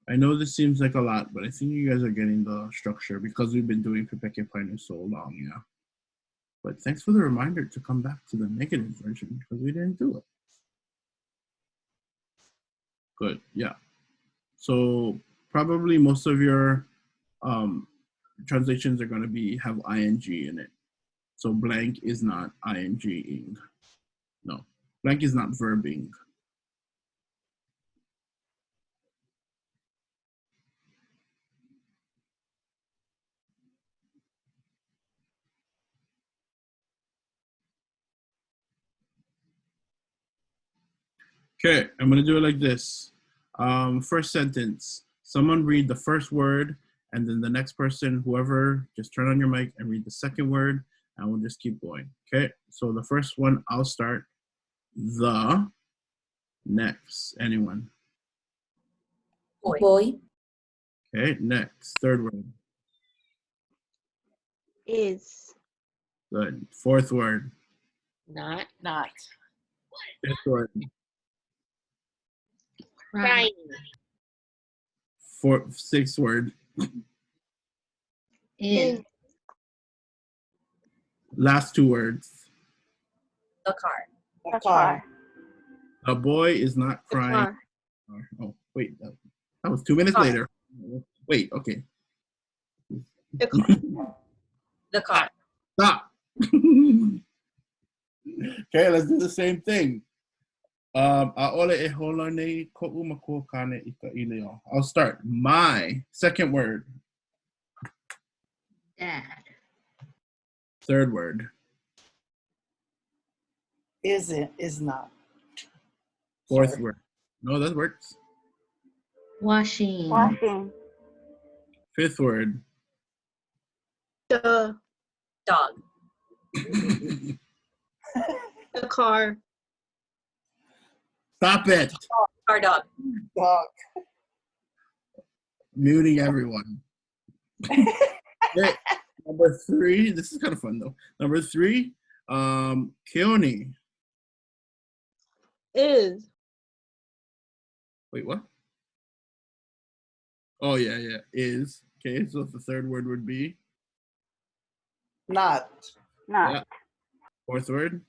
I know this seems like a lot, but I think you guys are getting the structure because we've been doing Pepeke Painu so long, yeah. But thanks for the reminder to come back to the negative version because we didn't do it. Good, yeah. So probably most of your translations are going to have ing in it. So blank is not ing-ing. No, blank is not verbing. Okay, I'm gonna do it like this. First sentence, someone read the first word and then the next person, whoever, just turn on your mic and read the second word and we'll just keep going. Okay, so the first one, I'll start. The, next, anyone? Boy. Okay, next, third word. Is. Good, fourth word. Not. Fifth word. Crying. Sixth word. In. Last two words. The car. The car. A boy is not crying. Oh, wait, that was 2 minutes later. Wait, okay. The car. The car. Stop. Okay, let's do the same thing. ʻAʻole e hola nei koʻu makua kane I ka ʻilio. I'll start. My, second word. Dad. Third word. Isn't, is not. Fourth Sorry. word. No, that works. Washing. Washing. Fifth word. The. Dog. The car. Stop it. Car dog. Dog. Muting everyone. Okay, number 3. This is kind of fun though. Number 3. Keoni. Is. Wait, what? Oh yeah. Is. Okay, so the third word would be? Not. Yeah. Fourth word?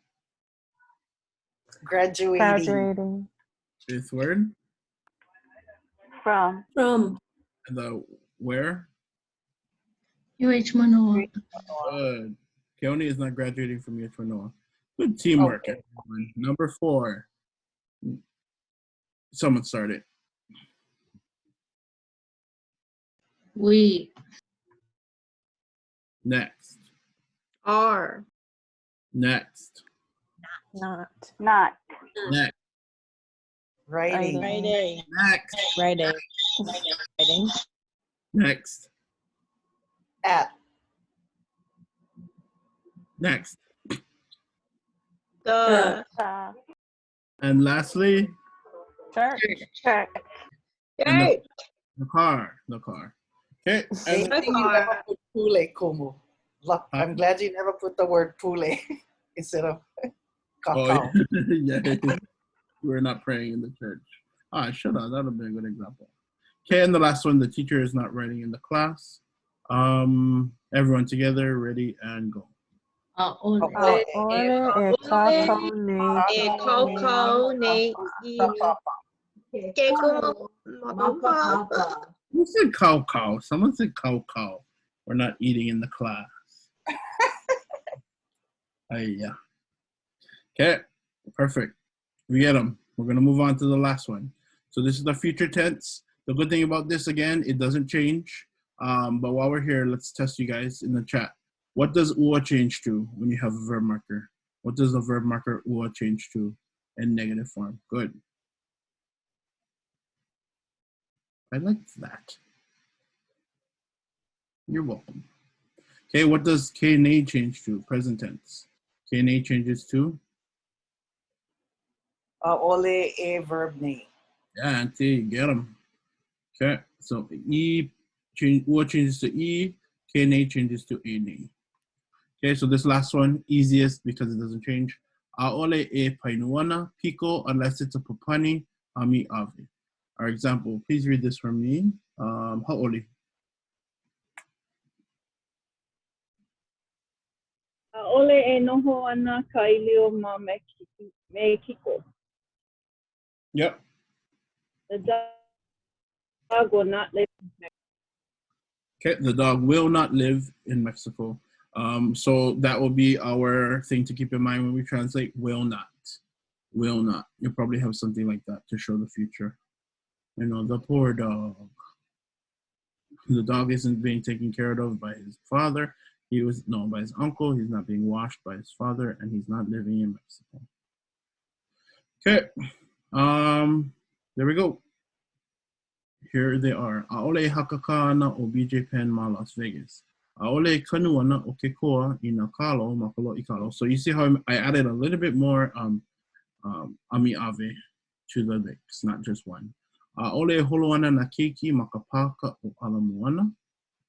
Graduating. Fifth word? From. From. And the where? UH Manoa. Good. Keoni is not graduating from UH Manoa. Good teamwork, everyone. Number 4. Someone start it. We. Next. Are. Next. Not. Next. Writing. Friday. Next. Friday. Writing. Next. At. Next. The. And lastly, Church. and the car. Okay. Good thing you never put pule, Kumu. I'm glad you never put the word pule instead of kākou. Yeah, we're not praying in the church. Shut up. That would be a good example. Okay, and the last one, the teacher is not writing in the class. Everyone together, ready and go. ʻAʻole e kākou nei. E kākou nei I ke kumu makapapa. Who said kākou? Someone said kākou. We're not eating in the class. Yeah. Okay, perfect. We get them. We're going to move on to the last one. So this is the future tense. The good thing about this, again, it doesn't change. But while we're here, let's test you guys in the chat. What does ʻua change to when you have a verb marker? What does the verb marker ua change to in negative form? Good. I like that. You're welcome. Okay, what does kene change to? Present tense. Kene changes to? ʻAʻole e verb name. Yeah, Auntie, get them. Okay, so ua changes to e, kene changes to ene. Okay, so this last one, easiest because it doesn't change. ʻAʻole e painuana, piko, unless it's a papani, ami ave. Our example, please read this for me. ʻAʻole. ʻAʻole e noho ana ka ʻilio ma Mexico. Yep. The dog will not live in Mexico. Okay, the dog will not live in Mexico. So that will be our thing to keep in mind when we translate will not. Will not. You'll probably have something like that to show the future. You know, the poor dog. The dog isn't being taken care of by his father. By his uncle. He's not being washed by his father, and he's not living in Mexico. Okay. There we go. Here they are. ʻAʻole hakaka ana o BJ Penn ma Las Vegas. ʻAʻole kanu ana o ke koa I nā kalo ma ka loʻi kalo. So you see how I added a little bit more ami ave to the mix, not just one. ʻAʻole holo ana na keiki ma ka paka o alamu ana.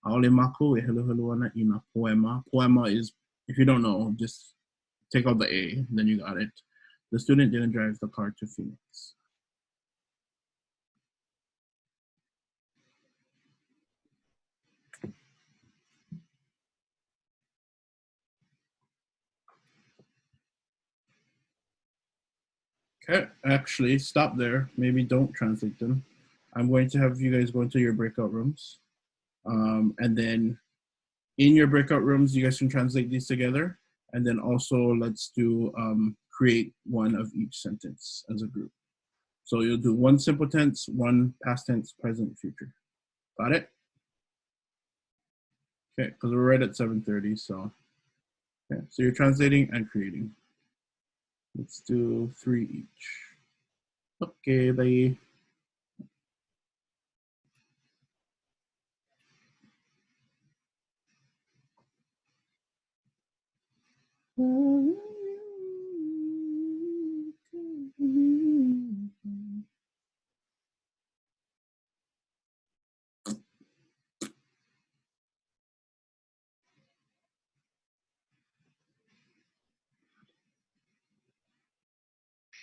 ʻAʻole mākou e helu ana I nā poema. Poema is, if you don't know, just take out the A, then you got it. The student didn't drive the car to Phoenix. Okay, actually, stop there. Maybe don't translate them. I'm going to have you guys go into your breakout rooms. And then in your breakout rooms, you guys can translate these together. And then also let's do create one of each sentence as a group. So you'll do one simple tense, one past tense, present, future. Got it? Okay, because we're right at 7:30, so. Okay, so you're translating and creating. Let's do 3 each. Okay, bye.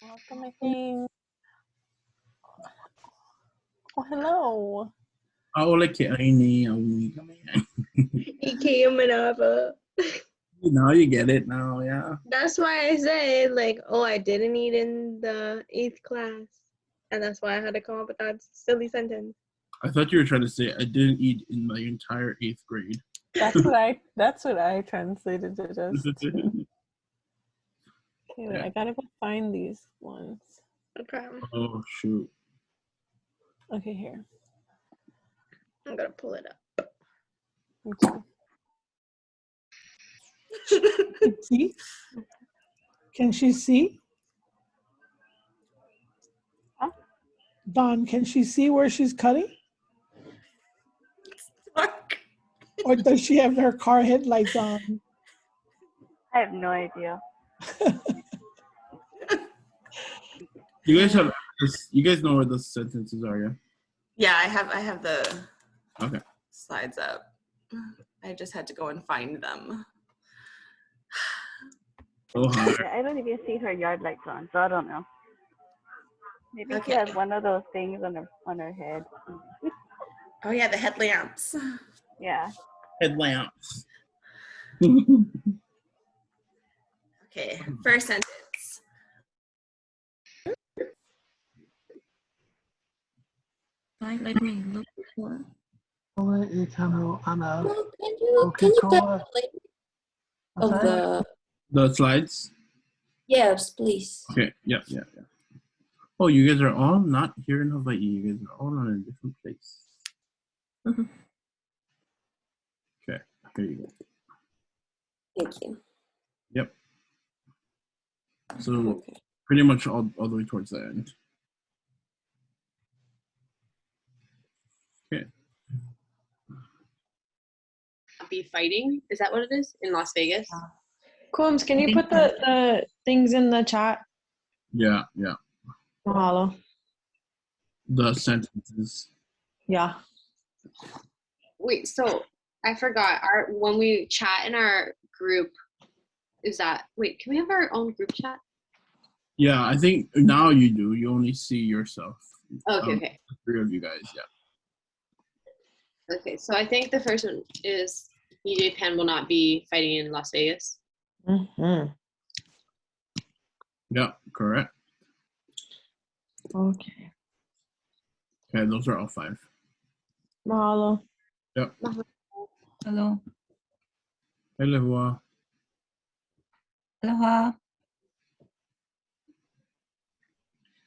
Welcome, my king. Oh, hello. ʻAʻole ke ʻaini aui ka Manava. Now you get it now, yeah. That's why I said, like, oh, I didn't eat in the 8th class. And that's why I had to come up with that silly sentence. I thought you were trying to say I didn't eat in my entire 8th grade. That's what I translated it as too. Okay, wait, I gotta go find these ones. Okay. Oh shoot. Okay, here. I'm gonna pull it up. Okay. See? Can she see? Huh? Dawn, can she see where she's cutting? Or does she have her car headlights on? I have no idea. You guys have this, you guys know where the sentences are, yeah? Yeah, I have the Okay. slides up. I just had to go and find them. Oh, hi. Yeah, I don't even see her yard lights on, so I don't know. Maybe she has one of those things on her head. Oh yeah, the headlamps. Yeah. Headlamps. Okay, first sentence. Let me look for. Anna. Well, can you get of the slides? Yes, please. Okay, yeah. Oh, you guys are all not here in Hawaii. You guys are all in a different place. Okay, here you go. Thank you. Yep. So pretty much all the way towards the end. Okay. Be fighting? Is that what it is in Las Vegas? Coombs, can you put the things in the chat? Yeah. Mahalo. The sentences. Yeah. Wait, so I forgot. When we chat in our group, can we have our own group chat? Yeah, I think now you do. You only see yourself. Okay. The three of you guys, yeah. Okay, so I think the first one is BJ Penn will not be fighting in Las Vegas. Mm-hmm. Yeah, correct. Okay. Okay, those are all 5. Mahalo. Yep. Hello. Aloha. Aloha.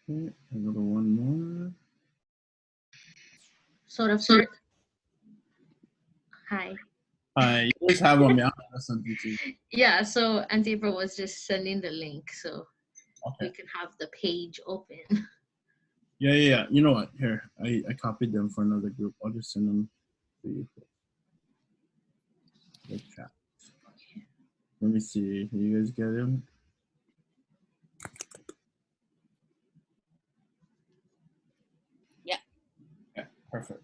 Okay, I go to one more. Sort of, sir. Hi. You always have them, yeah? That's something too. Yeah, so Auntie April was just sending the link so we can have the page open. Yeah. You know what? Here, I copied them for another group. I'll just send them to you. The chat. Let me see. You guys get them? Yeah. Yeah, perfect.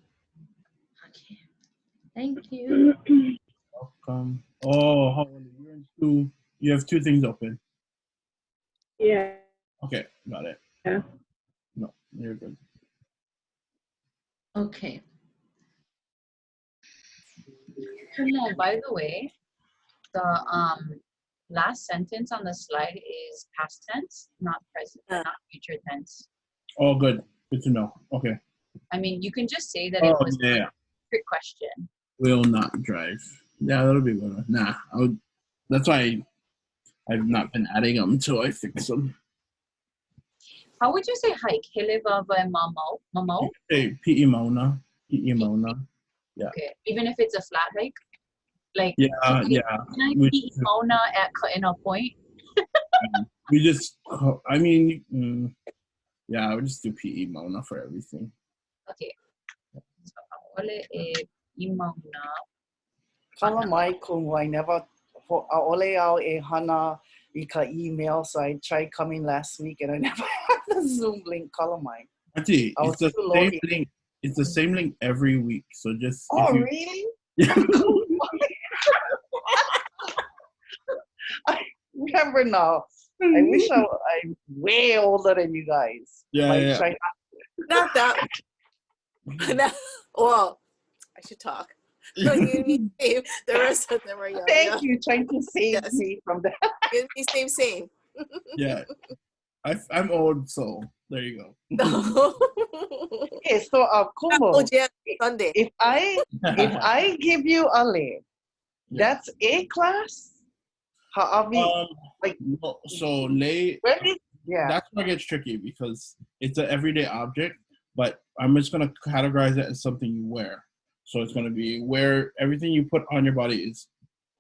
Okay. Thank you. Welcome. Oh, how are you? You're in 2. You have 2 things open. Yeah. Okay, got it. Yeah. No, you're good. Okay. Kumu, by the way, the last sentence on the slide is past tense, not present, not future tense. Oh, good. Good to know. Okay. I mean, you can just say that it was yeah. a trick question. Will not drive. Yeah, that'll be better. Nah, that's why I've not been adding them until I fix them. How would you say hike? Hele vava mamau? Mamau? Hey, P.E. Mona. Yeah. Okay. Even if it's a flat hike? Like, yeah. Can I P.E. Mona in a point? We just, I mean, yeah, I would just do P.E. Mona for everything. Okay. So, ʻAʻole e Mona. Kala mai Kumu, I never, ʻAʻole au e hana I ka email, so I tried coming last week and I never had the Zoom link. Kala mai. Auntie, it's the same link. It's the same link every week. So just. Oh, really? I remember now. I wish I'm way older than you guys. Yeah. Not that. Well, I should talk. The rest of them are young. Thank you. Trying to save me from that. Give me same. Yeah. I'm old, so there you go. Okay, so Kumu, Sunday. if I give you ʻAʻole, that's A class? So lay. Yeah. That's where it gets tricky because it's an everyday object, but I'm just gonna categorize it as something you wear. So it's gonna be where everything you put on your body is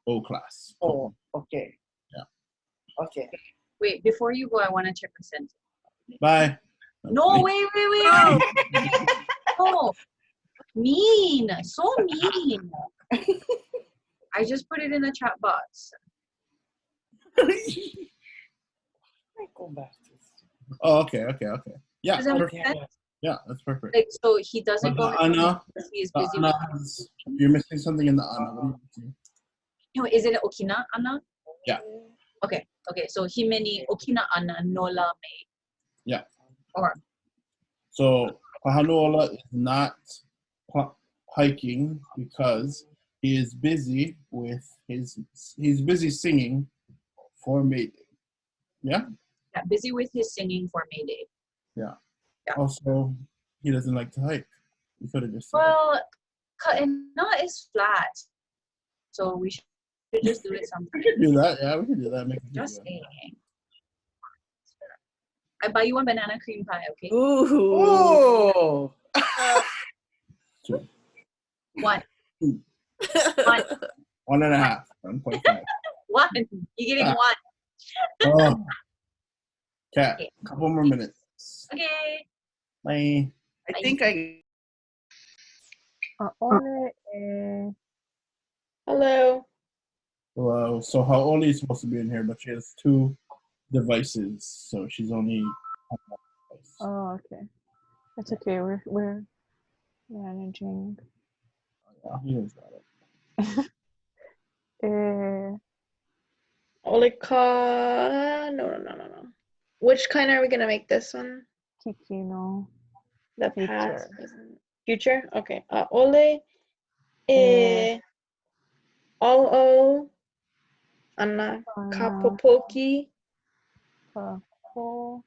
O class. Oh, okay. Yeah. Okay. Wait, before you go, I want to check the sentence. Bye. No, wait. No. Oh, mean. So mean. I just put it in the chat box. Go back to this. Oh, okay. Yeah. Does that make sense? Yeah, that's perfect. Like, so he doesn't go Anna, because he is busy. You're missing something in the Anna. What are you missing? No, is it Okina Anna? Yeah. Okay. So himeni Okina Anna Nola me. Yeah. Or. So Kahanuola is not hiking because he is busy with he's busy singing for May Day. Yeah? Yeah, busy with his singing for May Day. Yeah. Also, he doesn't like to hike. You could have just said well, Ka'ena is flat. So we should just do it sometime. We could do that, yeah, we could do that. Make it Just saying. I buy you a banana cream pie, okay? Ooh. 2. 1. 1. 1.5. 1.5. 1. You're getting 1. Oh. Cat, couple more minutes. Okay. Bye. I think I. ʻAʻole e. Hello. Well, so Hawaiian is supposed to be in here, but she has 2 devices, so she's only on one device. Oh, okay. It's okay. We're managing. Yeah, he knows about it. Olika. No. Which kind are we gonna make this one? Kikino. The Future. past. Future? Okay. ʻAʻole e ʻaʻo ana kapopoki. Kapopoki.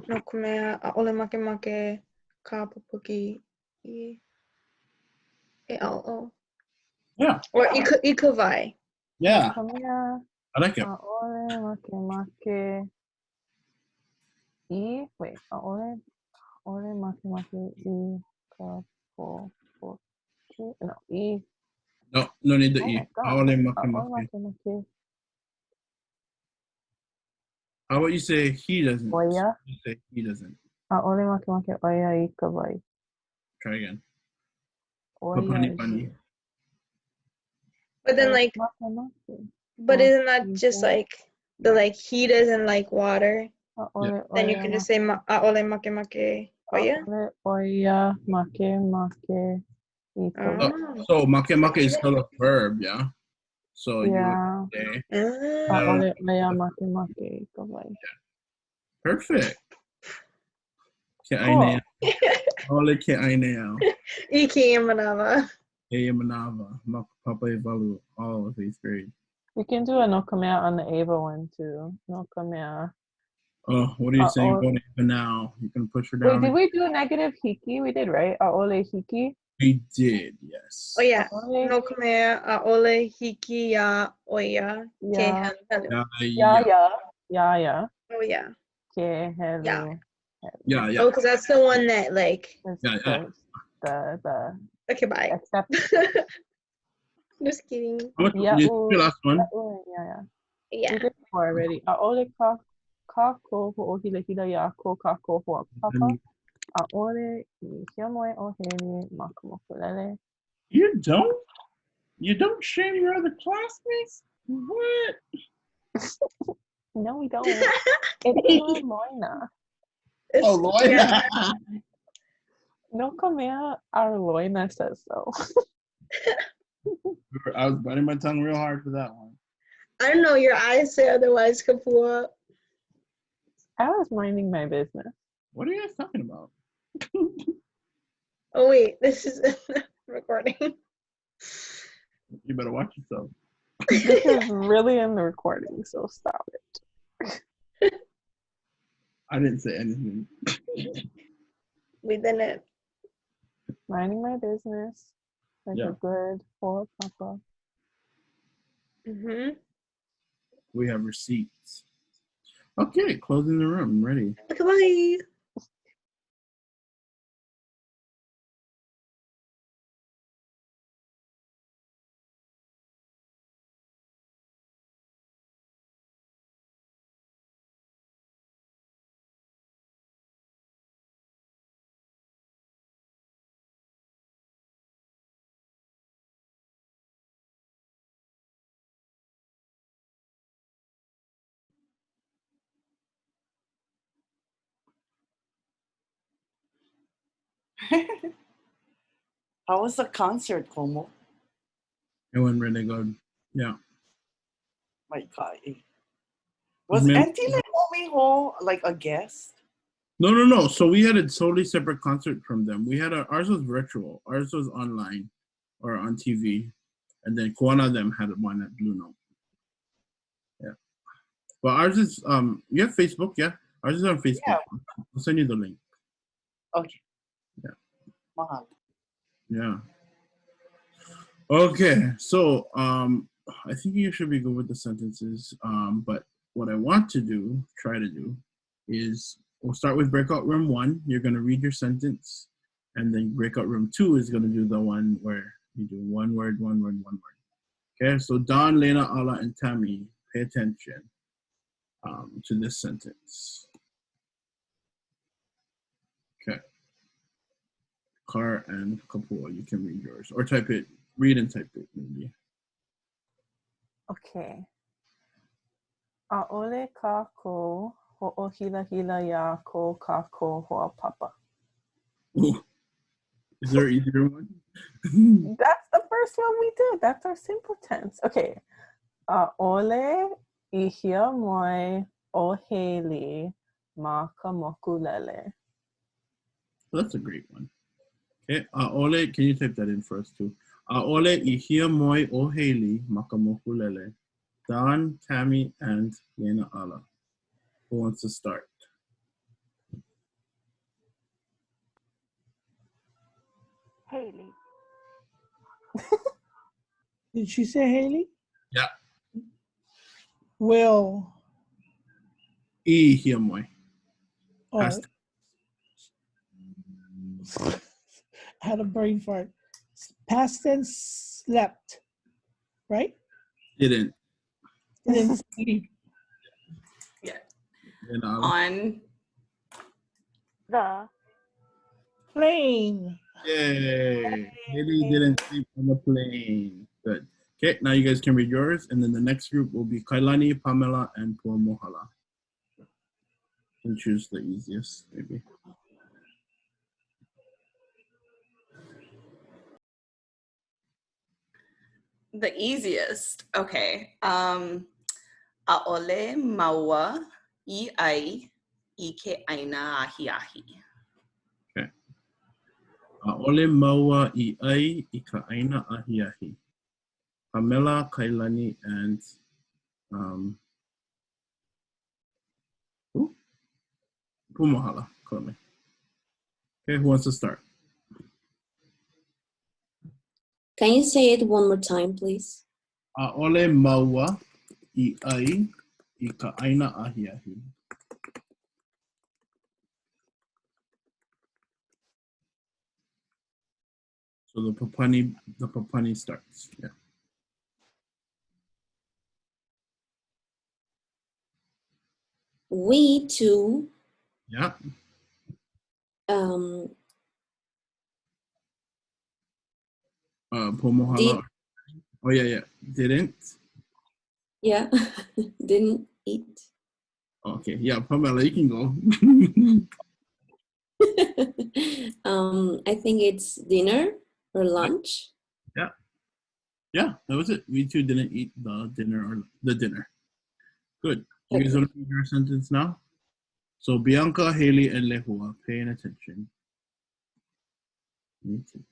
No ka mea ʻaʻole makemake kapopoki e ʻaʻo. Yeah. Or ika vai. Yeah. No ka mea I like it. ʻaʻole makemake I. Wait. ʻaʻole makemake I kapopoki. No. I. No need the Oh E. my God. ʻAʻole ʻaʻole makemake. makemake. How about you say he doesn't? Oia. You say he doesn't. ʻAʻole makemake oia I ka vai. Try again. Oia Papani I pani. But then like, but isn't that just like the like he doesn't like water? Then you can just say ʻaʻole makemake oia. ʻAʻole oia makemake I ka vai. So makemake is still a verb, yeah? So Yeah. you say ʻAʻole oia makemake I ka vai. perfect. Ke Cool. ainea. ʻAʻole ke ainea. Iki manawa. E manava. Papa e valu. All of 8th grade. We can do a no ka mea on the Ava one too. No ka mea. Oh, what are you saying about Ava now? You can push her Wait, down. did we do a negative hiki? We did, right? ʻAʻole hiki? We did, yes. Oh yeah. No ka mea ʻaʻole hiki ya oia ke helu. Yeah. Oh yeah. Ke helu. Yeah. Oh, because that's the one that like. Yeah. The. Okay, bye. Except. Just kidding. Yeah. Your last one. Yeah. Yeah. We did 4 already. ʻAʻole kākou hoʻohilehila iā ko kākou hoʻapapa. ʻAʻole I hiamoe o heni ma ka mokulele. You don't shame your other classmates? What? No, we don't. It's Loina. Oh, Loina. No ka mea our Loina says so. I was biting my tongue real hard for that one. I don't know. Your eyes say otherwise, Kapua. I was minding my business. What are you guys talking about? Oh wait, this is recording. You better watch yourself. This is really in the recording, so stop it. I didn't say anything. We didn't. Minding my business like a good poor papa. We have receipts. Okay, closing the room. Ready. Okay, bye. How was the concert, Kumu? It went really good. Yeah. My God. Was Auntie Lemomiho like a guest? No. So we had a totally separate concert from them. We had ours was virtual. Ours was online or on TV. And then Kuana of them had one at Blue Note. Yeah. But ours is you have Facebook, yeah? Ours is on Facebook. Yeah. I'll send you the link. Okay. Yeah. Mahalo. Yeah. Okay, so I think you should be good with the sentences. But what I want to try to do, is we'll start with breakout room 1. You're gonna read your sentence, and then breakout room 2 is gonna do the one where you do one word. Okay, so Don, Lena, Ala, and Tammy, pay attention. to this sentence. Okay. Car and Kapua, you can read yours. Or type it, read and type it maybe. Okay. ʻAʻole kākou hoʻohilahila ia ko kākou hoʻapapa. Ooh. Is there either one? That's the first one we did. That's our simple tense. Okay. ʻAʻole ihia moi ʻoheli ma ka mokulele. That's a great one. Okay, ʻAʻole, can you type that in for us too? ʻAʻole ihia moi ʻoheli ma ka mokulele. Don, Tammy, and Lena Ala. Who wants to start? Haley. Did she say Haley? Yeah. Will. Ihia moi. Oh. Past. I had a brain fart. Past tense slept, right? Didn't. Didn't sleep. Yeah. Lena Ala. On The plane. Yay. Haley didn't sleep on the plane. Good. Okay, now you guys can read yours, and then the next group will be Kailani, Pamela, and Puamohala. And choose the easiest, maybe. the easiest. Okay. ʻAʻole maua I ai I ke aina ahi ahi. Okay. ʻAʻole maua I ai I ka aina ahi ahi. Pamela, Kailani, and Pumahala. Okay, who wants to start? Can you say it one more time, please? ʻAʻole maua I ai I ka aina ahi ahi. So the papani starts. Yeah. We too. Yeah. Pumahala. Oh yeah. Didn't. Yeah. Didn't eat. Okay. Yeah, Pamela, you can go. I think it's dinner or lunch. Yeah, that was it. We too didn't eat the dinner. Good. You guys want to read your sentence now? So Bianca, Haley, and Lehua, paying attention. Me too.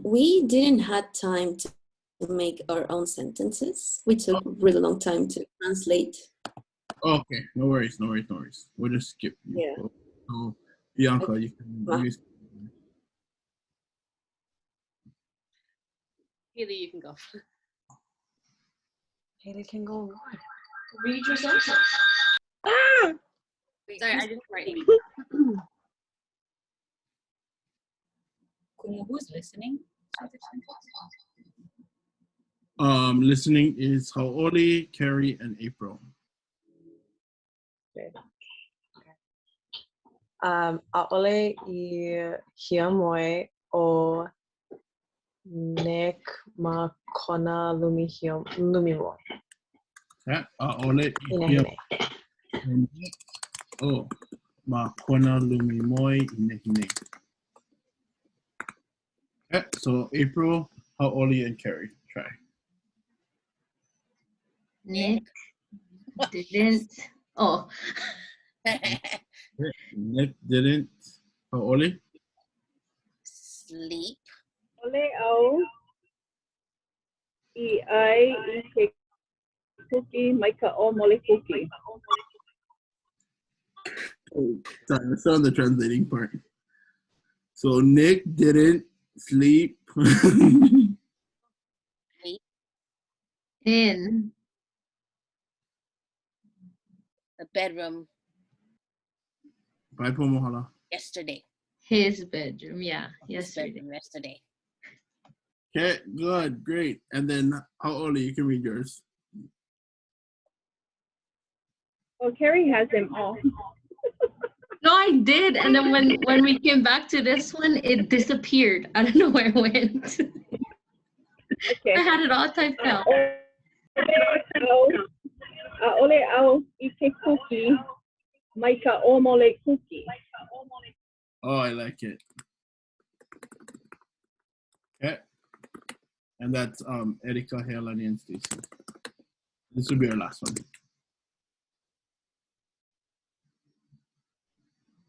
We didn't have time to make our own sentences. We took a really long time to translate. Okay, no worries. We'll just skip. Yeah. So Bianca, you can use. Haley, you can go. Haley can go. Read your sentence. Ah! Sorry, I didn't write it. Kumu, who's listening? Listening is ʻAʻole, Carrie, and April. Okay. ʻAʻole I hia moi o nek ma kona lumi mo. Okay. ʻAʻole I hia o ma kona lumi moi I nehine. Okay, so April, ʻAʻole, and Carrie. Try. Nick didn't. Oh. Nick didn't. ʻAʻole? Sleep. Ole au I ai I ke kuki mai ka o mole kuki. Oh, sorry, I saw the translating part. So Nick didn't sleep. In the bedroom Bye, Pomohala. yesterday. His bedroom, yeah, yesterday. Yesterday. Okay, good, great. And then ʻAʻole, you can read yours. Well, Carrie has them all. No, I did. And then when we came back to this one, it disappeared. I don't know where it went. Okay. I had it all typed out. ʻAʻole au I ke kuki, mai ka ʻōmole kuki. Oh, I like it. Okay. And that's Erika, Helani, and Stacy. This will be our last one.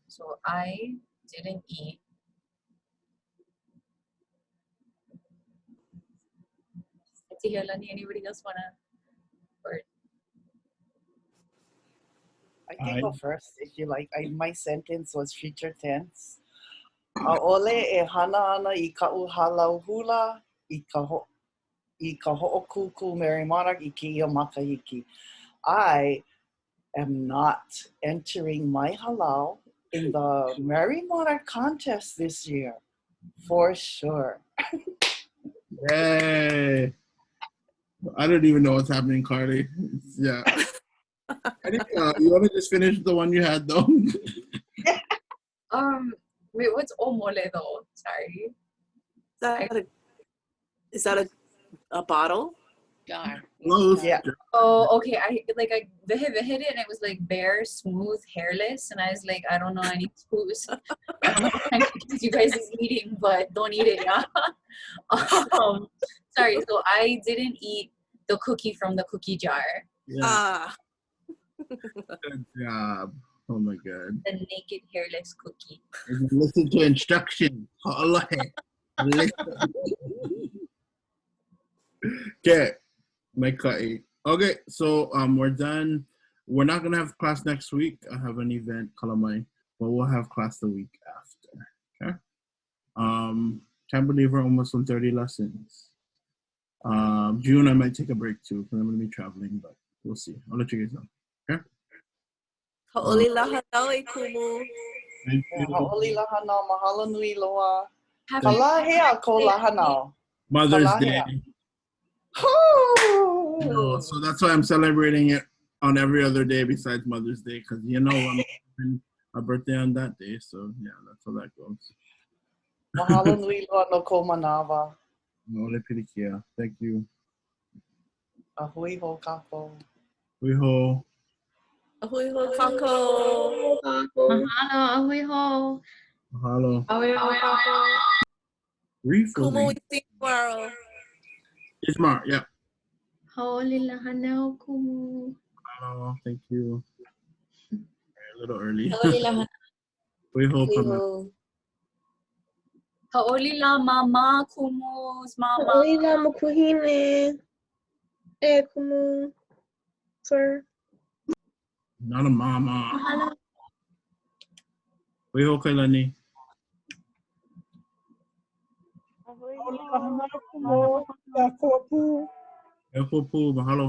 So I didn't eat. Anybody else wanna? Or I can go first if you like. My sentence was future tense. ʻAʻole e hana ana I ka'u halau hula I ka ho'okuku Merry Monarch I kēia makahiki. I am not entering my halau in the Merry Monarch contest this year, for sure. Yay! I don't even know what's happening, Carly. Yeah. I think, you want to just finish the one you had, though? Wait, what's ʻōmole though? Sorry. Is that a bottle? Jar. Yeah. Oh, okay. I hit it and it was like bare, smooth, hairless, and I was like, I don't know any clues. I don't know what kind of cookies you guys is eating, but don't eat it, yeah. Sorry. So I didn't eat the cookie from the cookie jar. Yeah. Good job. Oh my God. The naked, hairless cookie. Listen to instructions. Okay. Okay, so we're done. We're not gonna have class next week. I have an event, Kalamai, but we'll have class the week after. Okay. Can't believe we're almost on 30 lessons. June I might take a break too because I'm gonna be traveling, but we'll see. I'll let you guys know. Okay. Ha'oli lahana e Kumu. Thank you. Ha'oli lahana, mahalo nui loa. Kalahea ko lahana. Mother's Day. Oh. So that's why I'm celebrating it on every other day besides Mother's Day, because you know I'm having a birthday on that day. So yeah, that's how that goes. Mahalo nui loa no ko manawa. ʻaʻole pilikia. Thank you. Ahui ho kākou. Hui ho. Ahui ho kākou. Mahalo, ahui ho. Mahalo. Ahui ho kākou. Kumu, we see you tomorrow. It's tomorrow, yeah. Ha'ole lahana Kumu. Hello, thank you. A little early. Ha'ole lahana. Hui ho, Pama. Ha'oli la mama Kumu's mama. Ha'oli la makuhine. Kumu. Sir. Not a mama. Hui ho, Kailani. Mahalo. Mahalo.